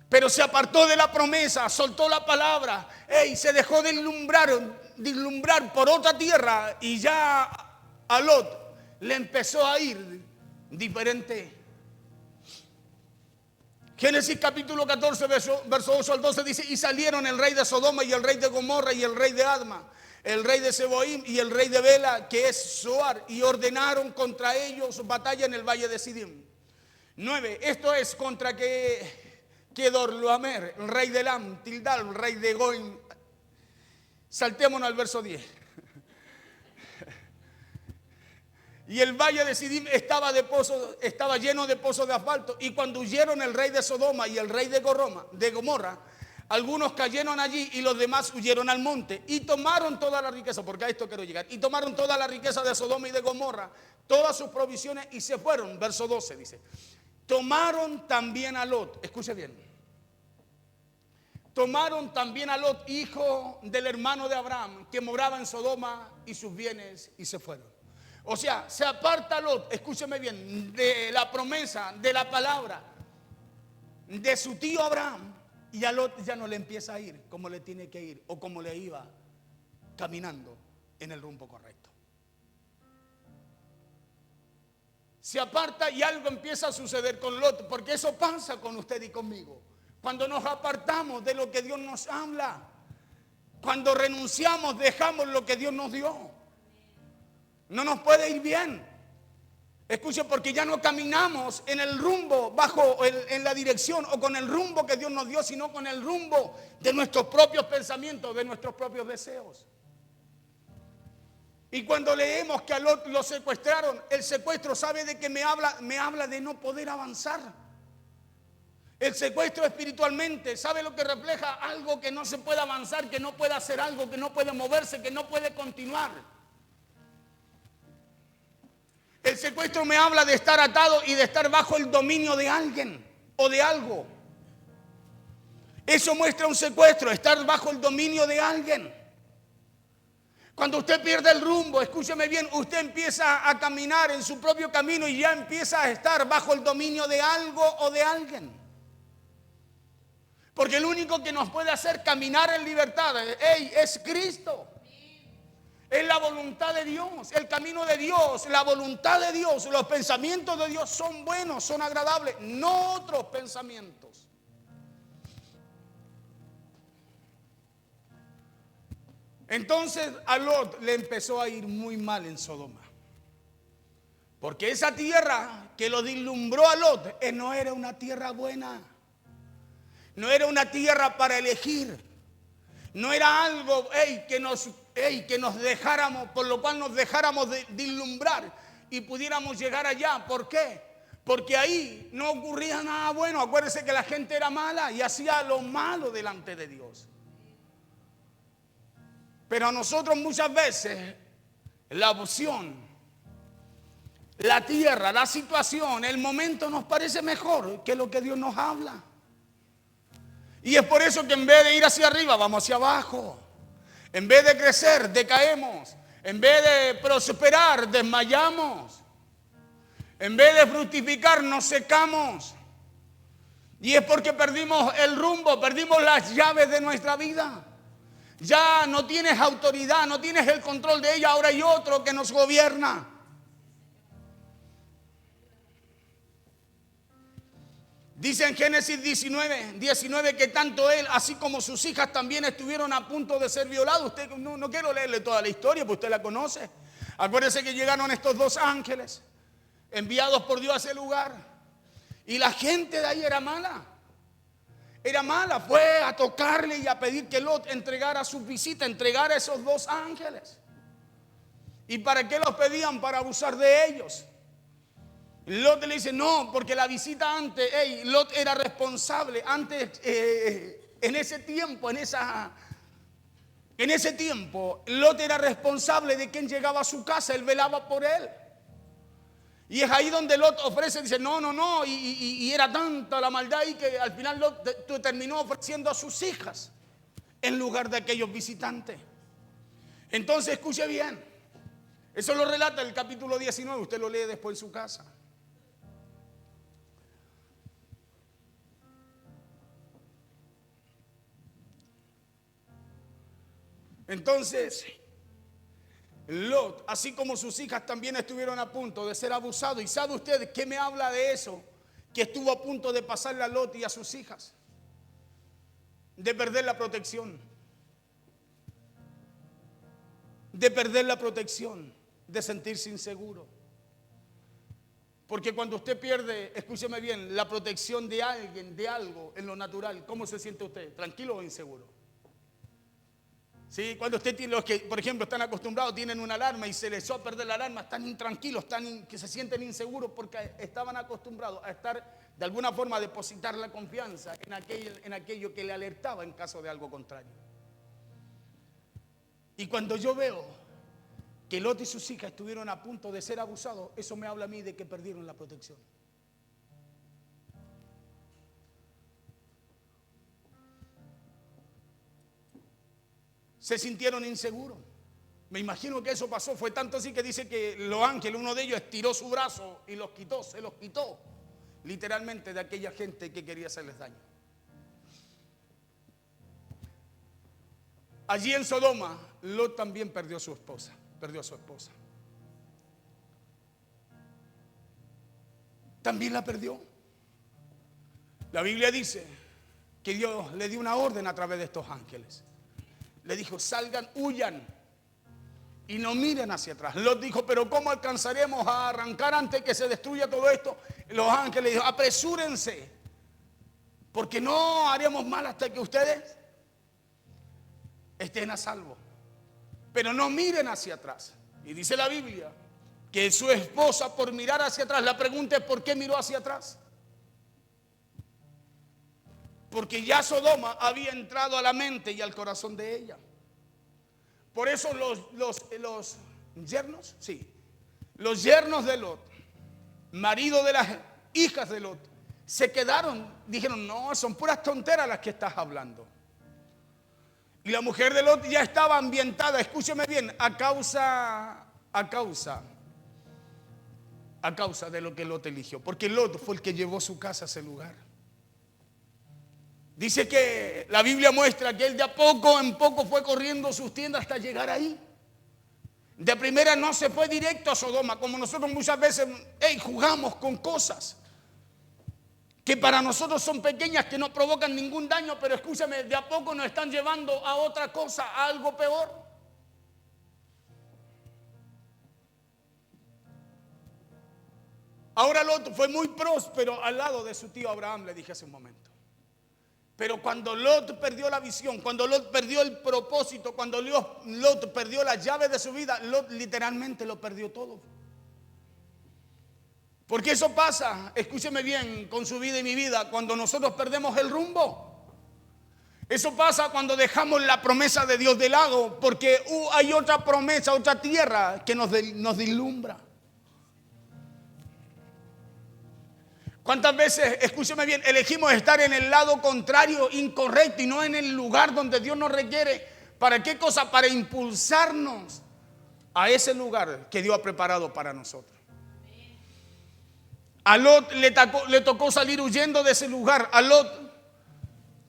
Pero se apartó de la promesa, soltó la palabra, se dejó deslumbrar por otra tierra y ya a Lot le empezó a ir diferente. Génesis capítulo 14, verso 8 al 12 dice, y salieron el rey de Sodoma y el rey de Gomorra y el rey de Adma, el rey de Seboim y el rey de Bela, que es Zoar, y ordenaron contra ellos batalla en el valle de Sidim. 9, esto es contra que Kedorlaomer, el rey de Elam, Tildal, el rey de Goim. Saltémonos al verso 10. Y el valle de Sidim estaba lleno de pozos de asfalto. Y cuando huyeron el rey de Sodoma y el rey de Gomorra, algunos cayeron allí y los demás huyeron al monte. Y tomaron toda la riqueza, porque a esto quiero llegar. Y tomaron toda la riqueza de Sodoma y de Gomorra, todas sus provisiones, y se fueron. Verso 12 dice: tomaron también a Lot. Escuche bien. Tomaron también a Lot, hijo del hermano de Abraham, que moraba en Sodoma, y sus bienes, y se fueron. O sea, se aparta Lot, escúcheme bien, de la promesa, de la palabra de su tío Abraham, y a Lot ya no le empieza a ir como le tiene que ir, o como le iba caminando en el rumbo correcto. Se aparta y algo empieza a suceder con Lot, porque eso pasa con usted y conmigo. Cuando nos apartamos de lo que Dios nos habla, cuando renunciamos, dejamos lo que Dios nos dio, no nos puede ir bien. Escuche, porque ya no caminamos en el rumbo, en la dirección o con el rumbo que Dios nos dio, sino con el rumbo de nuestros propios pensamientos, de nuestros propios deseos. Y cuando leemos que a Lot lo secuestraron, el secuestro, ¿sabe de qué me habla? Me habla de no poder avanzar. El secuestro espiritualmente, ¿sabe lo que refleja? Algo que no se puede avanzar, que no puede hacer algo, que no puede moverse, que no puede continuar. El secuestro me habla de estar atado y de estar bajo el dominio de alguien o de algo. Eso muestra un secuestro, estar bajo el dominio de alguien. Cuando usted pierde el rumbo, escúcheme bien, usted empieza a caminar en su propio camino y ya empieza a estar bajo el dominio de algo o de alguien. Porque el único que nos puede hacer caminar en libertad, es Cristo. Es la voluntad de Dios, el camino de Dios, la voluntad de Dios. Los pensamientos de Dios son buenos, son agradables, no otros pensamientos. Entonces a Lot le empezó a ir muy mal en Sodoma. Porque esa tierra que lo deslumbró a Lot no era una tierra buena. No era una tierra para elegir. No era algo que nos dejáramos, por lo cual nos dejáramos de deslumbrar y pudiéramos llegar allá. ¿Por qué? Porque ahí no ocurría nada bueno. Acuérdense que la gente era mala y hacía lo malo delante de Dios. Pero a nosotros muchas veces la opción, la tierra, la situación, el momento nos parece mejor que lo que Dios nos habla. Y es por eso que en vez de ir hacia arriba, vamos hacia abajo. En vez de crecer, decaemos. En vez de prosperar, desmayamos. En vez de fructificar, nos secamos. Y es porque perdimos el rumbo, perdimos las llaves de nuestra vida. Ya no tienes autoridad, no tienes el control de ella, ahora hay otro que nos gobierna. Dice en Génesis 19 que tanto él, así como sus hijas, también estuvieron a punto de ser violados. Usted no quiero leerle toda la historia, porque usted la conoce. Acuérdese que llegaron estos dos ángeles, enviados por Dios a ese lugar. Y la gente de ahí era mala. Era mala, fue a tocarle y a pedir que Lot entregara su visita, entregara a esos dos ángeles. ¿Y para qué los pedían? Para abusar de ellos. Lot le dice no, porque la visita antes, Lot era responsable antes, en ese tiempo, Lot era responsable de quien llegaba a su casa, él velaba por él. Y es ahí donde Lot ofrece, dice no, y era tanta la maldad ahí que al final Lot terminó ofreciendo a sus hijas en lugar de aquellos visitantes. Entonces escuche bien, eso lo relata el capítulo 19, usted lo lee después en su casa. Entonces, Lot, así como sus hijas, también estuvieron a punto de ser abusados. ¿Y sabe usted qué me habla de eso? Que estuvo a punto de pasarle a Lot y a sus hijas, de perder la protección, de sentirse inseguro. Porque cuando usted pierde, escúcheme bien, la protección de alguien, de algo en lo natural, ¿cómo se siente usted? ¿Tranquilo o inseguro? Sí, cuando usted tiene, los que por ejemplo están acostumbrados, tienen una alarma y se les echó a perder la alarma, están intranquilos, que se sienten inseguros porque estaban acostumbrados a estar de alguna forma a depositar la confianza en aquello que le alertaba en caso de algo contrario. Y cuando yo veo que Lot y sus hijas estuvieron a punto de ser abusados, eso me habla a mí de que perdieron la protección. Se sintieron inseguros. Me imagino que eso pasó. Fue tanto así que dice que los ángeles, uno de ellos estiró su brazo y los quitó, se los quitó literalmente de aquella gente que quería hacerles daño. Allí en Sodoma, Lot también perdió a su esposa. También la perdió. La Biblia dice que Dios le dio una orden a través de estos ángeles. Le dijo, salgan, huyan y no miren hacia atrás. Lot dijo, pero ¿cómo alcanzaremos a arrancar antes que se destruya todo esto? Los ángeles dijeron, apresúrense, porque no haremos mal hasta que ustedes estén a salvo. Pero no miren hacia atrás. Y dice la Biblia que su esposa, por mirar hacia atrás, la pregunta es ¿por qué miró hacia atrás? Porque ya Sodoma había entrado a la mente y al corazón de ella. Por eso los yernos, sí, los yernos de Lot, marido de las hijas de Lot, se quedaron, dijeron, no, son puras tonteras las que estás hablando. Y la mujer de Lot ya estaba ambientada, escúcheme bien, a causa de lo que Lot eligió. Porque Lot fue el que llevó su casa a ese lugar. Dice que la Biblia muestra que él de a poco en poco fue corriendo sus tiendas hasta llegar ahí. De primera no se fue directo a Sodoma, como nosotros muchas veces jugamos con cosas que para nosotros son pequeñas, que no provocan ningún daño, pero escúchame, de a poco nos están llevando a otra cosa, a algo peor. Ahora Lot fue muy próspero al lado de su tío Abraham, le dije hace un momento. Pero cuando Lot perdió la visión, cuando Lot perdió el propósito, cuando Lot perdió la llave de su vida, Lot literalmente lo perdió todo. Porque eso pasa, escúcheme bien, con su vida y mi vida, cuando nosotros perdemos el rumbo. Eso pasa cuando dejamos la promesa de Dios de lado, porque hay otra promesa, otra tierra que nos deslumbra. ¿Cuántas veces, escúcheme bien, elegimos estar en el lado contrario, incorrecto, y no en el lugar donde Dios nos requiere? ¿Para qué cosa? Para impulsarnos a ese lugar que Dios ha preparado para nosotros. A Lot le tocó salir huyendo de ese lugar. A Lot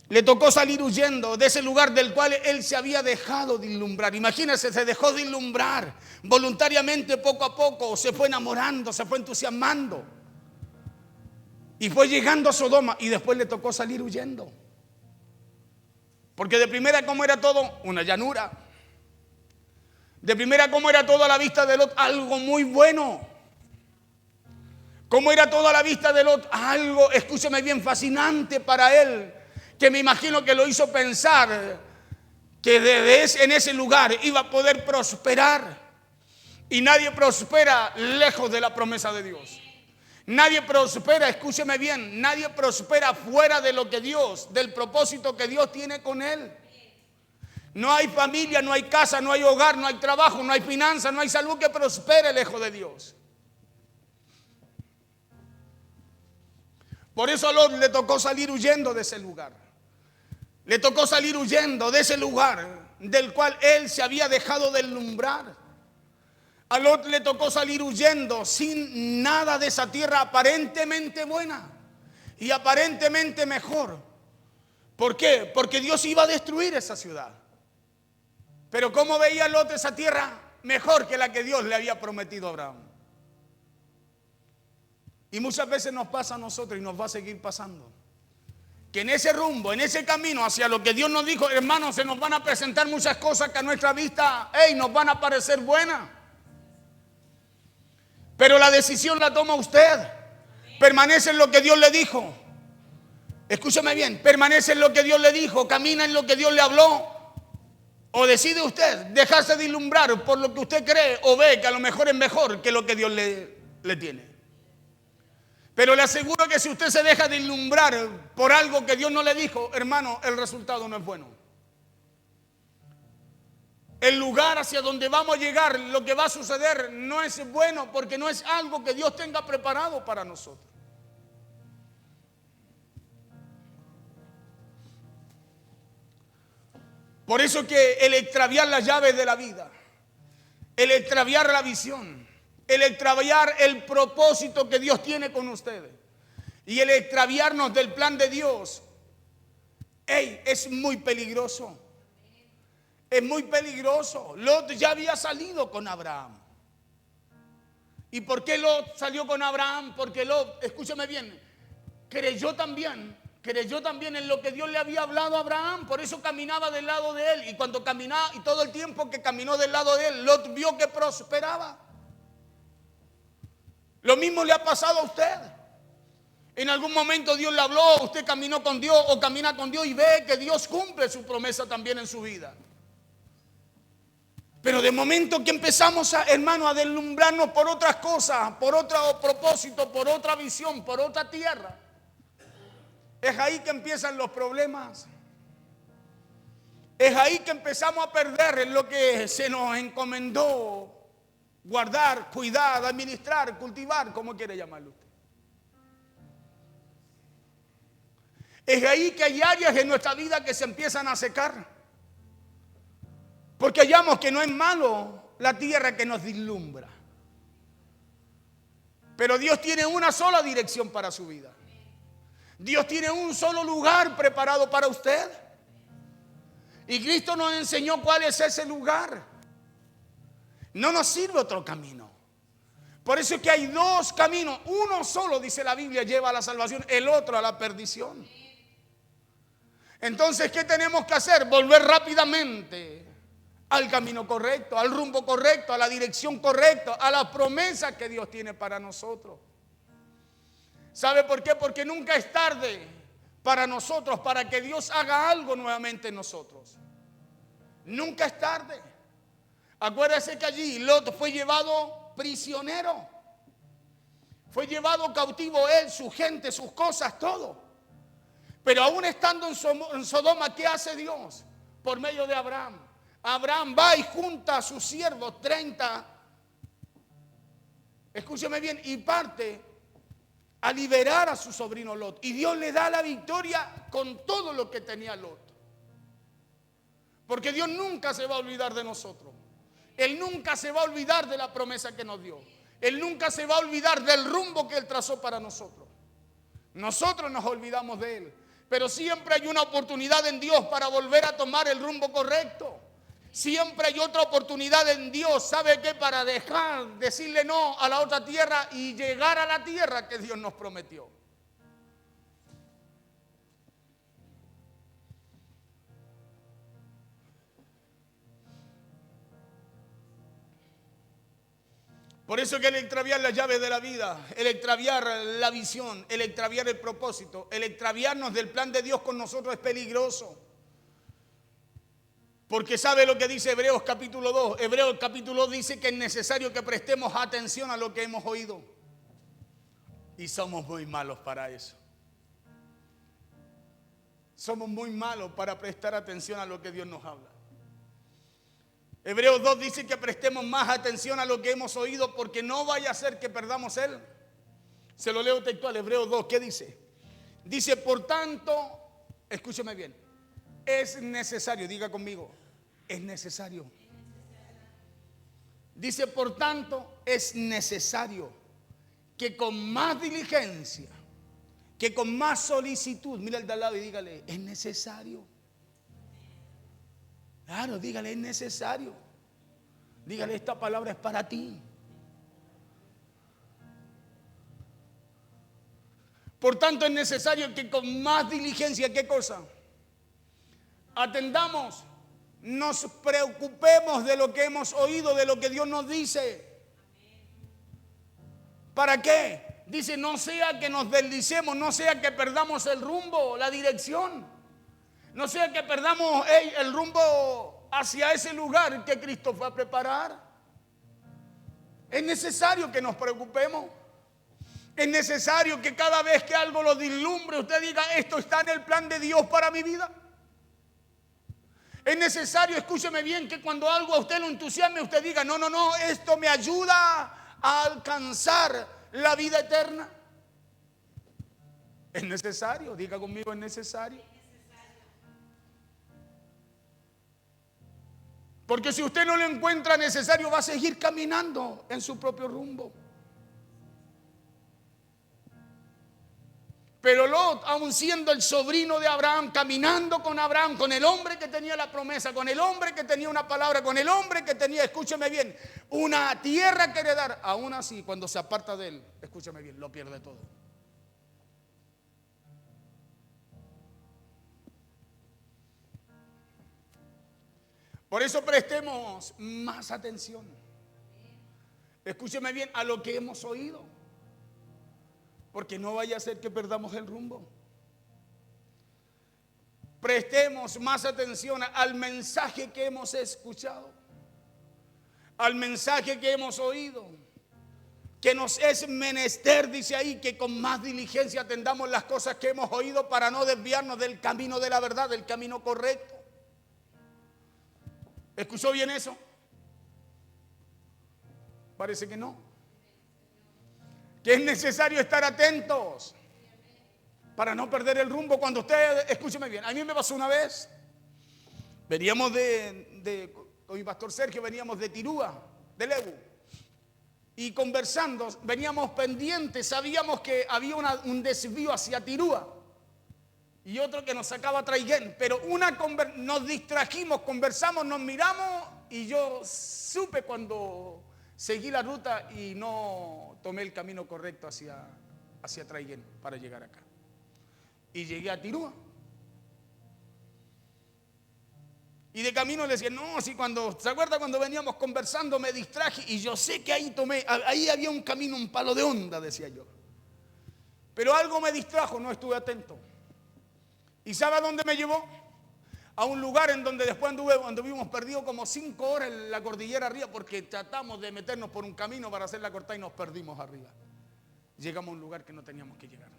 le tocó salir huyendo de ese lugar del cual él se había dejado deslumbrar. Imagínense, se dejó deslumbrar voluntariamente, poco a poco, se fue enamorando, se fue entusiasmando. Y fue llegando a Sodoma y después le tocó salir huyendo. Porque de primera, como era todo, una llanura. De primera, como era todo a la vista de Lot, algo muy bueno. Como era todo a la vista de Lot, algo, escúcheme bien, fascinante para él. Que me imagino que lo hizo pensar que en ese lugar iba a poder prosperar. Y nadie prospera lejos de la promesa de Dios. Nadie prospera, escúcheme bien, nadie prospera fuera de lo que Dios, del propósito que Dios tiene con él. No hay familia, no hay casa, no hay hogar, no hay trabajo, no hay finanzas, no hay salud que prospere lejos de Dios. Por eso a Lot le tocó salir huyendo de ese lugar. Le tocó salir huyendo de ese lugar del cual él se había dejado deslumbrar. A Lot le tocó salir huyendo sin nada de esa tierra aparentemente buena y aparentemente mejor. ¿Por qué? Porque Dios iba a destruir esa ciudad. Pero ¿cómo veía Lot esa tierra? Mejor que la que Dios le había prometido a Abraham. Y muchas veces nos pasa a nosotros y nos va a seguir pasando. Que en ese rumbo, en ese camino hacia lo que Dios nos dijo, hermanos, se nos van a presentar muchas cosas que a nuestra vista, nos van a parecer buenas. Pero la decisión la toma usted. Permanece en lo que Dios le dijo. Escúchame bien, permanece en lo que Dios le dijo, camina en lo que Dios le habló. O decide usted dejarse de ilumbrar por lo que usted cree o ve que a lo mejor es mejor que lo que Dios le tiene. Pero le aseguro que si usted se deja de ilumbrar por algo que Dios no le dijo, hermano, el resultado no es bueno. El lugar hacia donde vamos a llegar, lo que va a suceder no es bueno porque no es algo que Dios tenga preparado para nosotros. Por eso que el extraviar las llaves de la vida, el extraviar la visión, el extraviar el propósito que Dios tiene con ustedes y el extraviarnos del plan de Dios, es muy peligroso. Es muy peligroso. Lot ya había salido con Abraham. ¿Y por qué Lot salió con Abraham? Porque Lot, escúchame bien, creyó también en lo que Dios le había hablado a Abraham. Por eso caminaba del lado de él. Y cuando caminaba, y todo el tiempo que caminó del lado de él, Lot vio que prosperaba. Lo mismo le ha pasado a usted. En algún momento Dios le habló, usted caminó con Dios o camina con Dios y ve que Dios cumple su promesa también en su vida. Pero de momento que empezamos, hermano, a deslumbrarnos por otras cosas, por otro propósito, por otra visión, por otra tierra, es ahí que empiezan los problemas. Es ahí que empezamos a perder lo que se nos encomendó guardar, cuidar, administrar, cultivar, como quiere llamarlo usted. Es ahí que hay áreas en nuestra vida que se empiezan a secar. Porque hallamos que no es malo la tierra que nos deslumbra. Pero Dios tiene una sola dirección para su vida. Dios tiene un solo lugar preparado para usted. Y Cristo nos enseñó cuál es ese lugar. No nos sirve otro camino. Por eso es que hay dos caminos. Uno solo, dice la Biblia, lleva a la salvación, el otro a la perdición. Entonces, ¿qué tenemos que hacer? Volver rápidamente al camino correcto, al rumbo correcto, a la dirección correcta, a la promesa que Dios tiene para nosotros. ¿Sabe por qué? Porque nunca es tarde para nosotros, para que Dios haga algo nuevamente en nosotros. Nunca es tarde. Acuérdese que allí Lot fue llevado prisionero. Fue llevado cautivo él, su gente, sus cosas, todo. Pero aún estando en Sodoma, ¿qué hace Dios? Por medio de Abraham. Abraham va y junta a sus siervos, 30. Escúcheme bien, y parte a liberar a su sobrino Lot. Y Dios le da la victoria con todo lo que tenía Lot. Porque Dios nunca se va a olvidar de nosotros. Él nunca se va a olvidar de la promesa que nos dio. Él nunca se va a olvidar del rumbo que Él trazó para nosotros. Nosotros nos olvidamos de Él. Pero siempre hay una oportunidad en Dios para volver a tomar el rumbo correcto. Siempre hay otra oportunidad en Dios. ¿Sabe qué? Para decirle no a la otra tierra y llegar a la tierra que Dios nos prometió. Por eso que el extraviar las llaves de la vida, el extraviar la visión, el extraviar el propósito, el extraviarnos del plan de Dios con nosotros es peligroso. Porque ¿sabe lo que dice Hebreos capítulo 2? Hebreos capítulo 2 dice que es necesario que prestemos atención a lo que hemos oído. Y somos muy malos para eso. Somos muy malos para prestar atención a lo que Dios nos habla. Hebreos 2 dice que prestemos más atención a lo que hemos oído porque no vaya a ser que perdamos Él. Se lo leo textual, Hebreos 2, ¿qué dice? Dice, por tanto, escúcheme bien, es necesario, diga conmigo, es necesario. Dice, por tanto, es necesario que con más diligencia, que con más solicitud, mira al de al lado y dígale, es necesario. Claro, dígale, es necesario. Dígale, esta palabra es para ti. Por tanto, es necesario que con más diligencia, ¿qué cosa? Atendamos, nos preocupemos de lo que hemos oído, de lo que Dios nos dice. ¿Para qué? Dice, no sea que nos deslicemos, no sea que perdamos el rumbo, la dirección. No sea que perdamos el rumbo hacia ese lugar que Cristo fue a preparar. Es necesario que nos preocupemos. Es necesario que cada vez que algo lo dislumbre, usted diga, esto está en el plan de Dios para mi vida. Es necesario, escúcheme bien, que cuando algo a usted lo entusiasme, usted diga, no, esto me ayuda a alcanzar la vida eterna. Es necesario, diga conmigo, es necesario. Porque si usted no lo encuentra necesario, va a seguir caminando en su propio rumbo. Pero Lot, aun siendo el sobrino de Abraham, caminando con Abraham, con el hombre que tenía la promesa, con el hombre que tenía una palabra, con el hombre que tenía, escúcheme bien, una tierra que heredar, aún así, cuando se aparta de él, escúcheme bien, lo pierde todo. Por eso prestemos más atención. Escúcheme bien a lo que hemos oído. Porque no vaya a ser que perdamos el rumbo. Prestemos más atención al mensaje que hemos escuchado, al mensaje que hemos oído, que nos es menester, dice ahí, que con más diligencia atendamos las cosas que hemos oído para no desviarnos del camino de la verdad, del camino correcto. ¿Escuchó bien eso? Parece que no. Que es necesario estar atentos para no perder el rumbo. Cuando usted, escúcheme bien, a mí me pasó una vez, veníamos con mi pastor Sergio, veníamos de Tirúa, de Lebu, y conversando, veníamos pendientes, sabíamos que había un desvío hacia Tirúa y otro que nos sacaba a Traiguén, pero nos distrajimos, conversamos, nos miramos y yo supe cuando seguí la ruta y no tomé el camino correcto hacia Traiguén para llegar acá. Y llegué a Tirúa. Y de camino le decía, no, si ¿se acuerda cuando veníamos conversando me distraje? Y yo sé que ahí había un camino, un palo de honda, decía yo. Pero algo me distrajo, no estuve atento. ¿Y sabe a dónde me llevó? A un lugar en donde después anduvimos perdidos como 5 horas en la cordillera arriba porque tratamos de meternos por un camino para hacer la cortada y nos perdimos arriba. Llegamos a un lugar que no teníamos que llegar.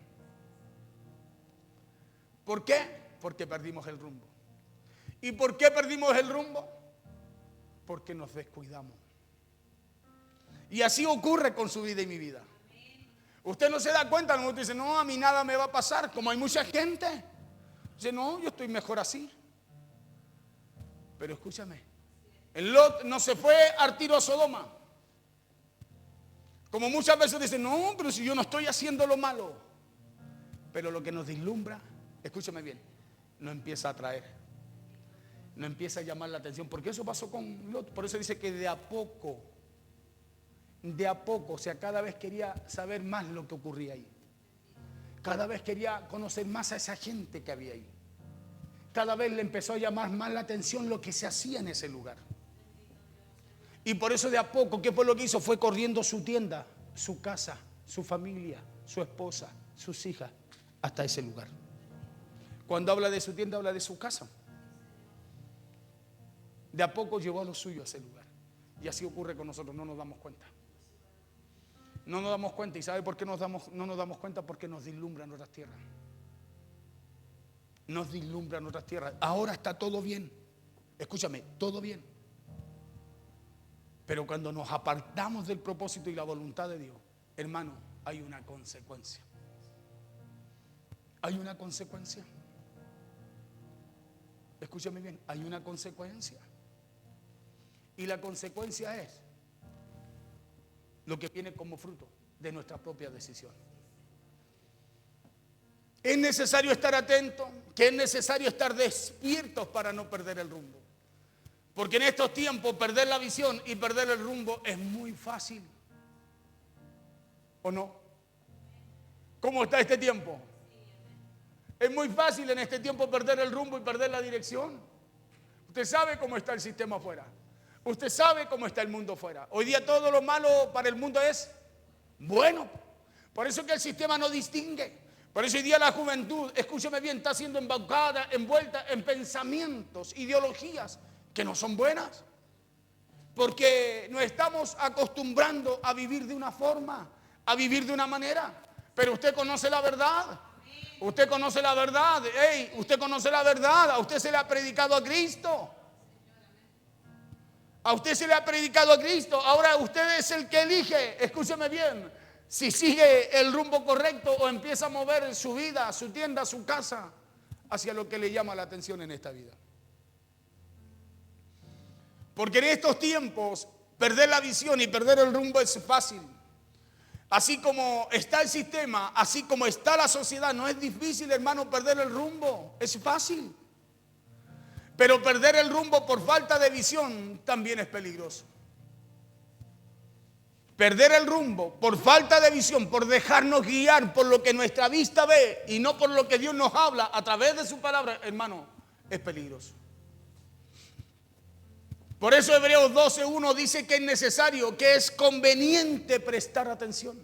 ¿Por qué? Porque perdimos el rumbo. ¿Y por qué perdimos el rumbo? Porque nos descuidamos. Y así ocurre con su vida y mi vida. Usted no se da cuenta, usted dice, no, a mí nada me va a pasar, como hay mucha gente. Dice, no, yo estoy mejor así. Pero escúchame, el Lot no se fue al tiro a Sodoma. Como muchas veces dicen, no, pero si yo no estoy haciendo lo malo. Pero lo que nos deslumbra, escúchame bien, no empieza a atraer, no empieza a llamar la atención. Porque eso pasó con Lot. Por eso dice que de a poco, o sea, cada vez quería saber más lo que ocurría ahí. Cada vez quería conocer más a esa gente que había ahí. Cada vez le empezó a llamar más la atención lo que se hacía en ese lugar. Y por eso de a poco, ¿qué fue lo que hizo? Fue corriendo su tienda, su casa, su familia, su esposa, sus hijas, hasta ese lugar. Cuando habla de su tienda, habla de su casa. De a poco llevó a lo suyo a ese lugar. Y así ocurre con nosotros, no nos damos cuenta. No nos damos cuenta. ¿Y sabe por qué no nos damos cuenta? Porque nos deslumbran nuestras tierras. Nos deslumbran nuestras tierras. Ahora está todo bien. Escúchame, todo bien. Pero cuando nos apartamos del propósito y la voluntad de Dios, hermano, hay una consecuencia. Hay una consecuencia. Escúchame bien, hay una consecuencia. Y la consecuencia es lo que viene como fruto de nuestra propia decisión. Es necesario estar atentos, que es necesario estar despiertos para no perder el rumbo. Porque en estos tiempos perder la visión y perder el rumbo es muy fácil. ¿O no? ¿Cómo está este tiempo? Es muy fácil en este tiempo perder el rumbo y perder la dirección. Usted sabe cómo está el sistema afuera. Usted sabe cómo está el mundo afuera. Hoy día todo lo malo para el mundo es Bueno, por eso es que el sistema no distingue. Por eso hoy día la juventud, escúcheme bien, está siendo embaucada, envuelta en pensamientos, ideologías que no son buenas. Porque nos estamos acostumbrando a vivir de una forma, a vivir de una manera. Pero usted conoce la verdad. Usted conoce la verdad. Hey, usted conoce la verdad. A usted se le ha predicado a Cristo. A usted se le ha predicado a Cristo. Ahora usted es el que elige. Escúcheme bien. Si sigue el rumbo correcto o empieza a mover su vida, su tienda, su casa hacia lo que le llama la atención en esta vida. Porque en estos tiempos perder la visión y perder el rumbo es fácil. Así como está el sistema, así como está la sociedad, no es difícil, hermano, perder el rumbo. Es fácil. Pero perder el rumbo por falta de visión también es peligroso. Perder el rumbo por falta de visión, por dejarnos guiar por lo que nuestra vista ve y no por lo que Dios nos habla a través de su palabra, hermano, es peligroso. Por eso Hebreos 12:1 dice que es necesario, que es conveniente prestar atención.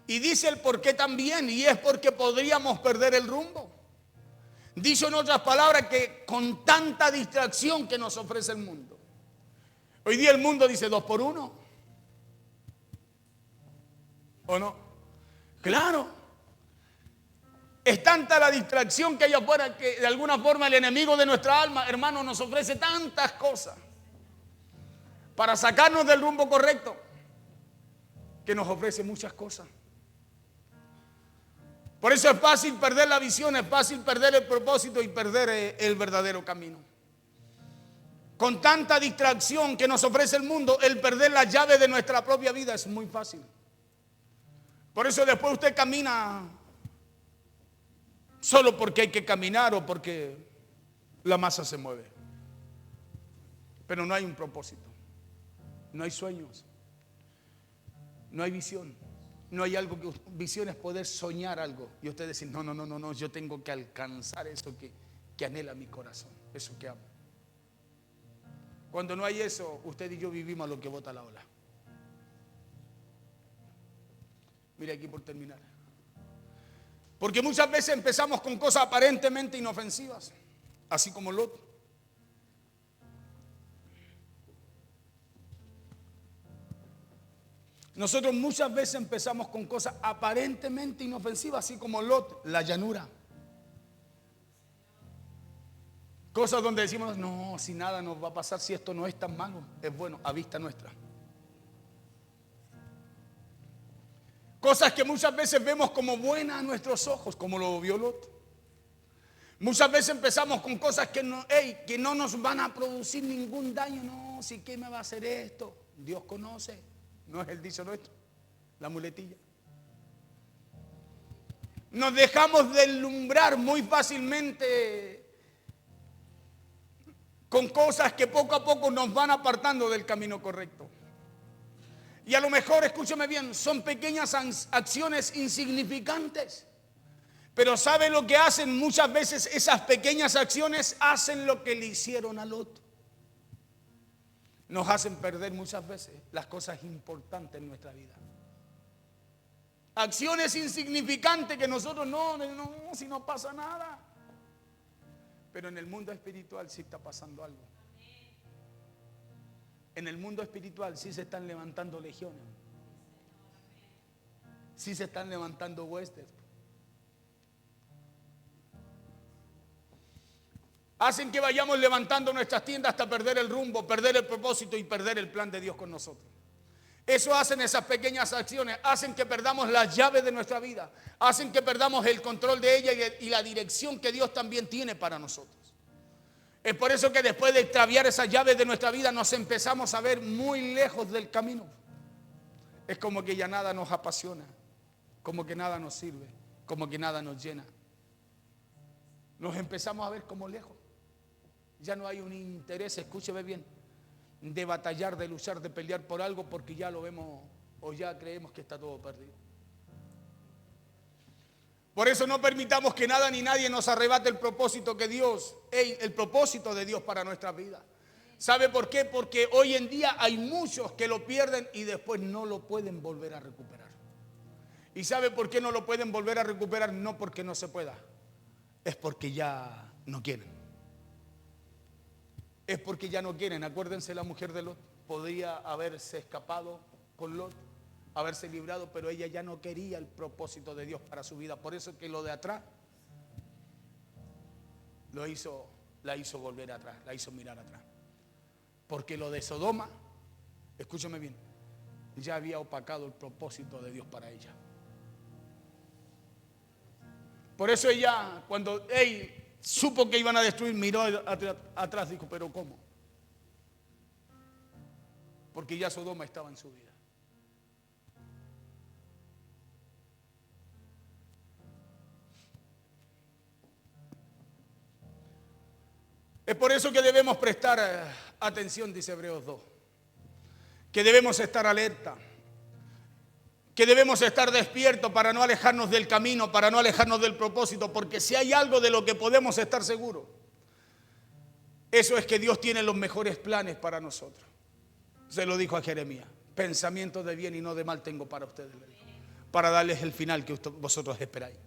Y dice el por qué también, y es porque podríamos perder el rumbo. Dice en otras palabras que con tanta distracción que nos ofrece el mundo. Hoy día el mundo dice 2 por 1. ¿O no? Claro. Es tanta la distracción que hay afuera que de alguna forma el enemigo de nuestra alma, hermano, nos ofrece tantas cosas para sacarnos del rumbo correcto, que nos ofrece muchas cosas. Por eso es fácil perder la visión, es fácil perder el propósito y perder el verdadero camino. Con tanta distracción que nos ofrece el mundo, el perder la llave de nuestra propia vida es muy fácil. Por eso después usted camina solo porque hay que caminar o porque la masa se mueve. Pero no hay un propósito, no hay sueños, no hay visión, no hay algo que visión es poder soñar algo y usted decir no, yo tengo que alcanzar eso que anhela mi corazón, eso que amo. Cuando no hay eso, usted y yo vivimos a lo que bota la ola. Mire aquí por terminar. Porque muchas veces empezamos con cosas aparentemente inofensivas, así como Lot. Nosotros muchas veces empezamos con cosas aparentemente inofensivas, así como Lot, la llanura. Cosas donde decimos, no, si nada nos va a pasar, si esto no es tan malo, es bueno a vista nuestra. Cosas que muchas veces vemos como buenas a nuestros ojos, como lo vio Lot. Muchas veces empezamos con cosas que no nos van a producir ningún daño. No, si qué me va a hacer esto. Dios conoce, no es el dicho nuestro, la muletilla. Nos dejamos deslumbrar muy fácilmente con cosas que poco a poco nos van apartando del camino correcto. Y a lo mejor, escúcheme bien, son pequeñas acciones insignificantes. Pero ¿sabe lo que hacen? Muchas veces esas pequeñas acciones hacen lo que le hicieron a Lot. Nos hacen perder muchas veces las cosas importantes en nuestra vida. Acciones insignificantes que nosotros no, si no pasa nada. Pero en el mundo espiritual sí está pasando algo. En el mundo espiritual sí se están levantando legiones. Sí se están levantando huestes. Hacen que vayamos levantando nuestras tiendas hasta perder el rumbo, perder el propósito y perder el plan de Dios con nosotros. Eso hacen esas pequeñas acciones, hacen que perdamos las llaves de nuestra vida, hacen que perdamos el control de ella y la dirección que Dios también tiene para nosotros. Es por eso que después de extraviar esas llaves de nuestra vida nos empezamos a ver muy lejos del camino. Es como que ya nada nos apasiona, como que nada nos sirve, como que nada nos llena. Nos empezamos a ver como lejos. Ya no hay un interés, escúcheme bien, de batallar, de luchar, de pelear por algo porque ya lo vemos o ya creemos que está todo perdido. Por eso no permitamos que nada ni nadie nos arrebate el propósito que Dios, el propósito de Dios para nuestra vida. ¿Sabe por qué? Porque hoy en día hay muchos que lo pierden y después no lo pueden volver a recuperar. ¿Y sabe por qué no lo pueden volver a recuperar? No porque no se pueda, es porque ya no quieren. Es porque ya no quieren. Acuérdense, la mujer de Lot podría haberse escapado con Lot, haberse librado, pero ella ya no quería el propósito de Dios para su vida. Por eso que lo de atrás la hizo volver atrás, la hizo mirar atrás. Porque lo de Sodoma, escúchame bien, ya había opacado el propósito de Dios para ella. Por eso ella, cuando supo que iban a destruir, miró atrás, dijo, pero ¿cómo? Porque ya Sodoma estaba en su vida. Es por eso que debemos prestar atención, dice Hebreos 2. Que debemos estar alerta. Que debemos estar despiertos para no alejarnos del camino, para no alejarnos del propósito. Porque si hay algo de lo que podemos estar seguros, eso es que Dios tiene los mejores planes para nosotros. Se lo dijo a Jeremías. Pensamientos de bien y no de mal tengo para ustedes, le dijo, para darles el final que vosotros esperáis.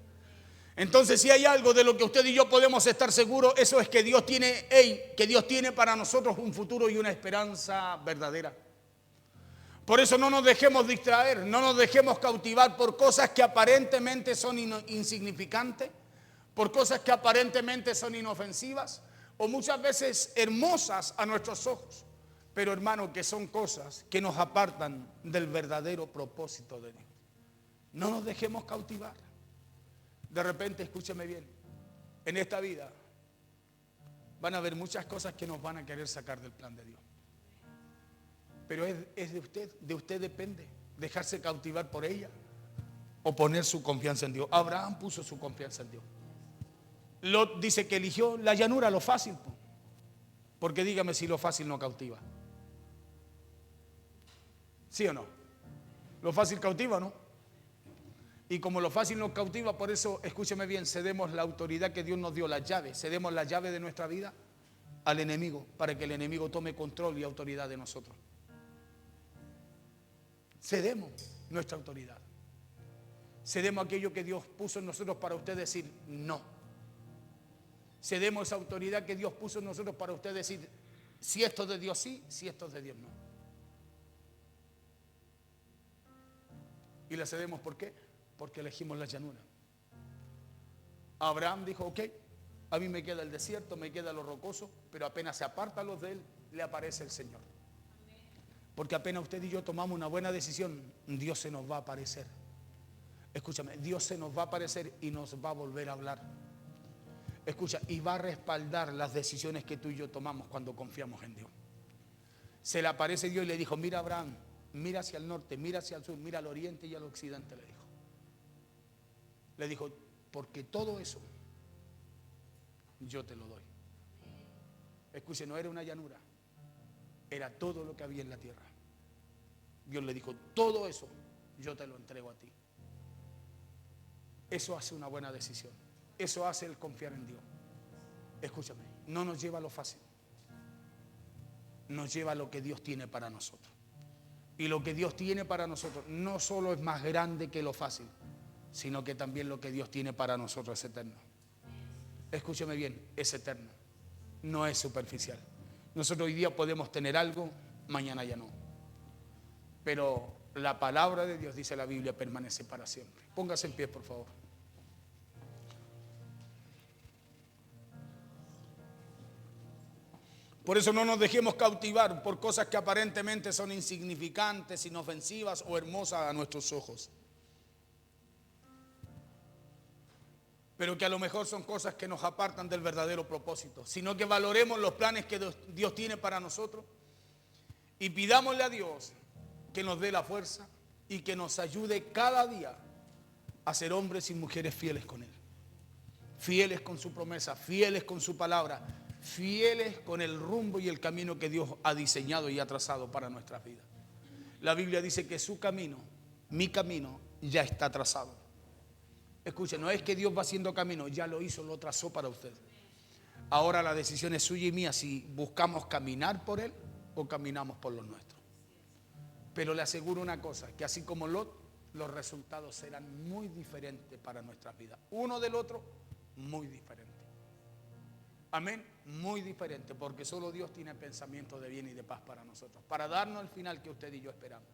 Entonces, si hay algo de lo que usted y yo podemos estar seguros, eso es que Dios tiene para nosotros un futuro y una esperanza verdadera. Por eso no nos dejemos distraer, no nos dejemos cautivar por cosas que aparentemente son insignificantes, por cosas que aparentemente son inofensivas o muchas veces hermosas a nuestros ojos, pero hermano, que son cosas que nos apartan del verdadero propósito de Dios. No nos dejemos cautivar. De repente, escúcheme bien, en esta vida van a haber muchas cosas que nos van a querer sacar del plan de Dios. Pero es de usted depende dejarse cautivar por ella o poner su confianza en Dios. Abraham puso su confianza en Dios. Lot dice que eligió la llanura, lo fácil, porque dígame si lo fácil no cautiva. ¿Sí o no? Lo fácil cautiva, ¿no? Y como lo fácil nos cautiva, por eso, escúcheme bien, cedemos la autoridad que Dios nos dio, las llaves, cedemos la llave de nuestra vida al enemigo, para que el enemigo tome control y autoridad de nosotros. Cedemos nuestra autoridad. Cedemos aquello que Dios puso en nosotros para usted decir no. Cedemos esa autoridad que Dios puso en nosotros para usted decir si esto es de Dios sí, si esto es de Dios no. Y la cedemos, ¿por qué? Porque elegimos la llanura. Abraham dijo, ok, a mí me queda el desierto, me queda lo rocoso, pero apenas se aparta los de él, le aparece el Señor. Porque apenas usted y yo tomamos una buena decisión, Dios se nos va a aparecer. Escúchame, Dios se nos va a aparecer y nos va a volver a hablar. Escucha, y va a respaldar las decisiones que tú y yo tomamos cuando confiamos en Dios. Se le aparece Dios y le dijo, mira Abraham, mira hacia el norte, mira hacia el sur, mira al oriente y al occidente, le dijo. Le dijo, porque todo eso yo te lo doy. Escuche, no era una llanura, era todo lo que había en la tierra. Dios le dijo, todo eso yo te lo entrego a ti. Eso hace una buena decisión. Eso hace el confiar en Dios. Escúchame, no nos lleva a lo fácil. Nos lleva a lo que Dios tiene para nosotros. Y lo que Dios tiene para nosotros no solo es más grande que lo fácil, sino que también lo que Dios tiene para nosotros es eterno. Escúcheme bien, es eterno, no es superficial. Nosotros hoy día podemos tener algo, mañana ya no. Pero la palabra de Dios, dice la Biblia, permanece para siempre. Póngase en pie, por favor. Por eso no nos dejemos cautivar por cosas que aparentemente son insignificantes, inofensivas o hermosas a nuestros ojos. Pero que a lo mejor son cosas que nos apartan del verdadero propósito, sino que valoremos los planes que Dios tiene para nosotros y pidámosle a Dios que nos dé la fuerza y que nos ayude cada día a ser hombres y mujeres fieles con Él, fieles con su promesa, fieles con su palabra, fieles con el rumbo y el camino que Dios ha diseñado y ha trazado para nuestras vidas. La Biblia dice que su camino, mi camino, ya está trazado. Escuchen, no es que Dios va haciendo camino, ya lo hizo, lo trazó para usted. Ahora la decisión es suya y mía si buscamos caminar por Él o caminamos por lo nuestro. Pero le aseguro una cosa, que así como Lot, los resultados serán muy diferentes para nuestras vidas. Uno del otro, muy diferente. Amén, muy diferente, porque solo Dios tiene pensamientos de bien y de paz para nosotros, para darnos el final que usted y yo esperamos.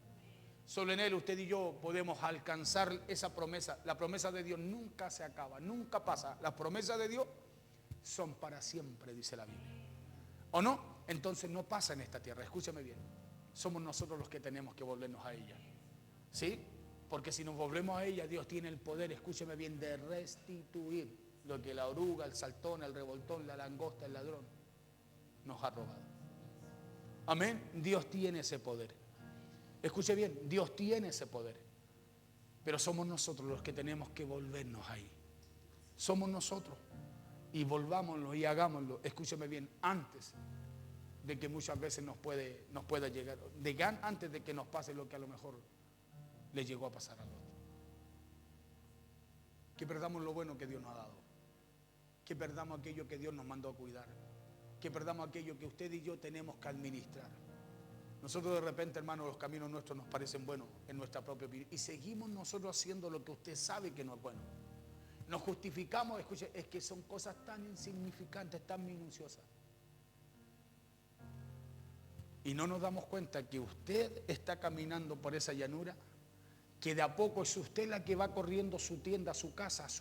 Solo en Él usted y yo podemos alcanzar esa promesa. La promesa de Dios nunca se acaba, nunca pasa. Las promesas de Dios son para siempre, dice la Biblia. ¿O no? Entonces no pasa en esta tierra, escúcheme bien. Somos nosotros los que tenemos que volvernos a ella. ¿Sí? Porque si nos volvemos a ella, Dios tiene el poder, escúcheme bien, de restituir lo que la oruga, el saltón, el revoltón, la langosta, el ladrón nos ha robado. Amén. Dios tiene ese poder. Escuche bien, Dios tiene ese poder. Pero somos nosotros los que tenemos que volvernos ahí. Somos nosotros. Y volvámoslo y hagámoslo, escúcheme bien, antes de que muchas veces nos pueda llegar, antes de que nos pase lo que a lo mejor le llegó a pasar al otro. Que perdamos lo bueno que Dios nos ha dado. Que perdamos aquello que Dios nos mandó a cuidar. Que perdamos aquello que usted y yo tenemos que administrar. Nosotros de repente, hermanos, los caminos nuestros nos parecen buenos en nuestra propia opinión. Y seguimos nosotros haciendo lo que usted sabe que no es bueno. Nos justificamos, escuche, es que son cosas tan insignificantes, tan minuciosas. Y no nos damos cuenta que usted está caminando por esa llanura, que de a poco es usted la que va corriendo su tienda, su casa, su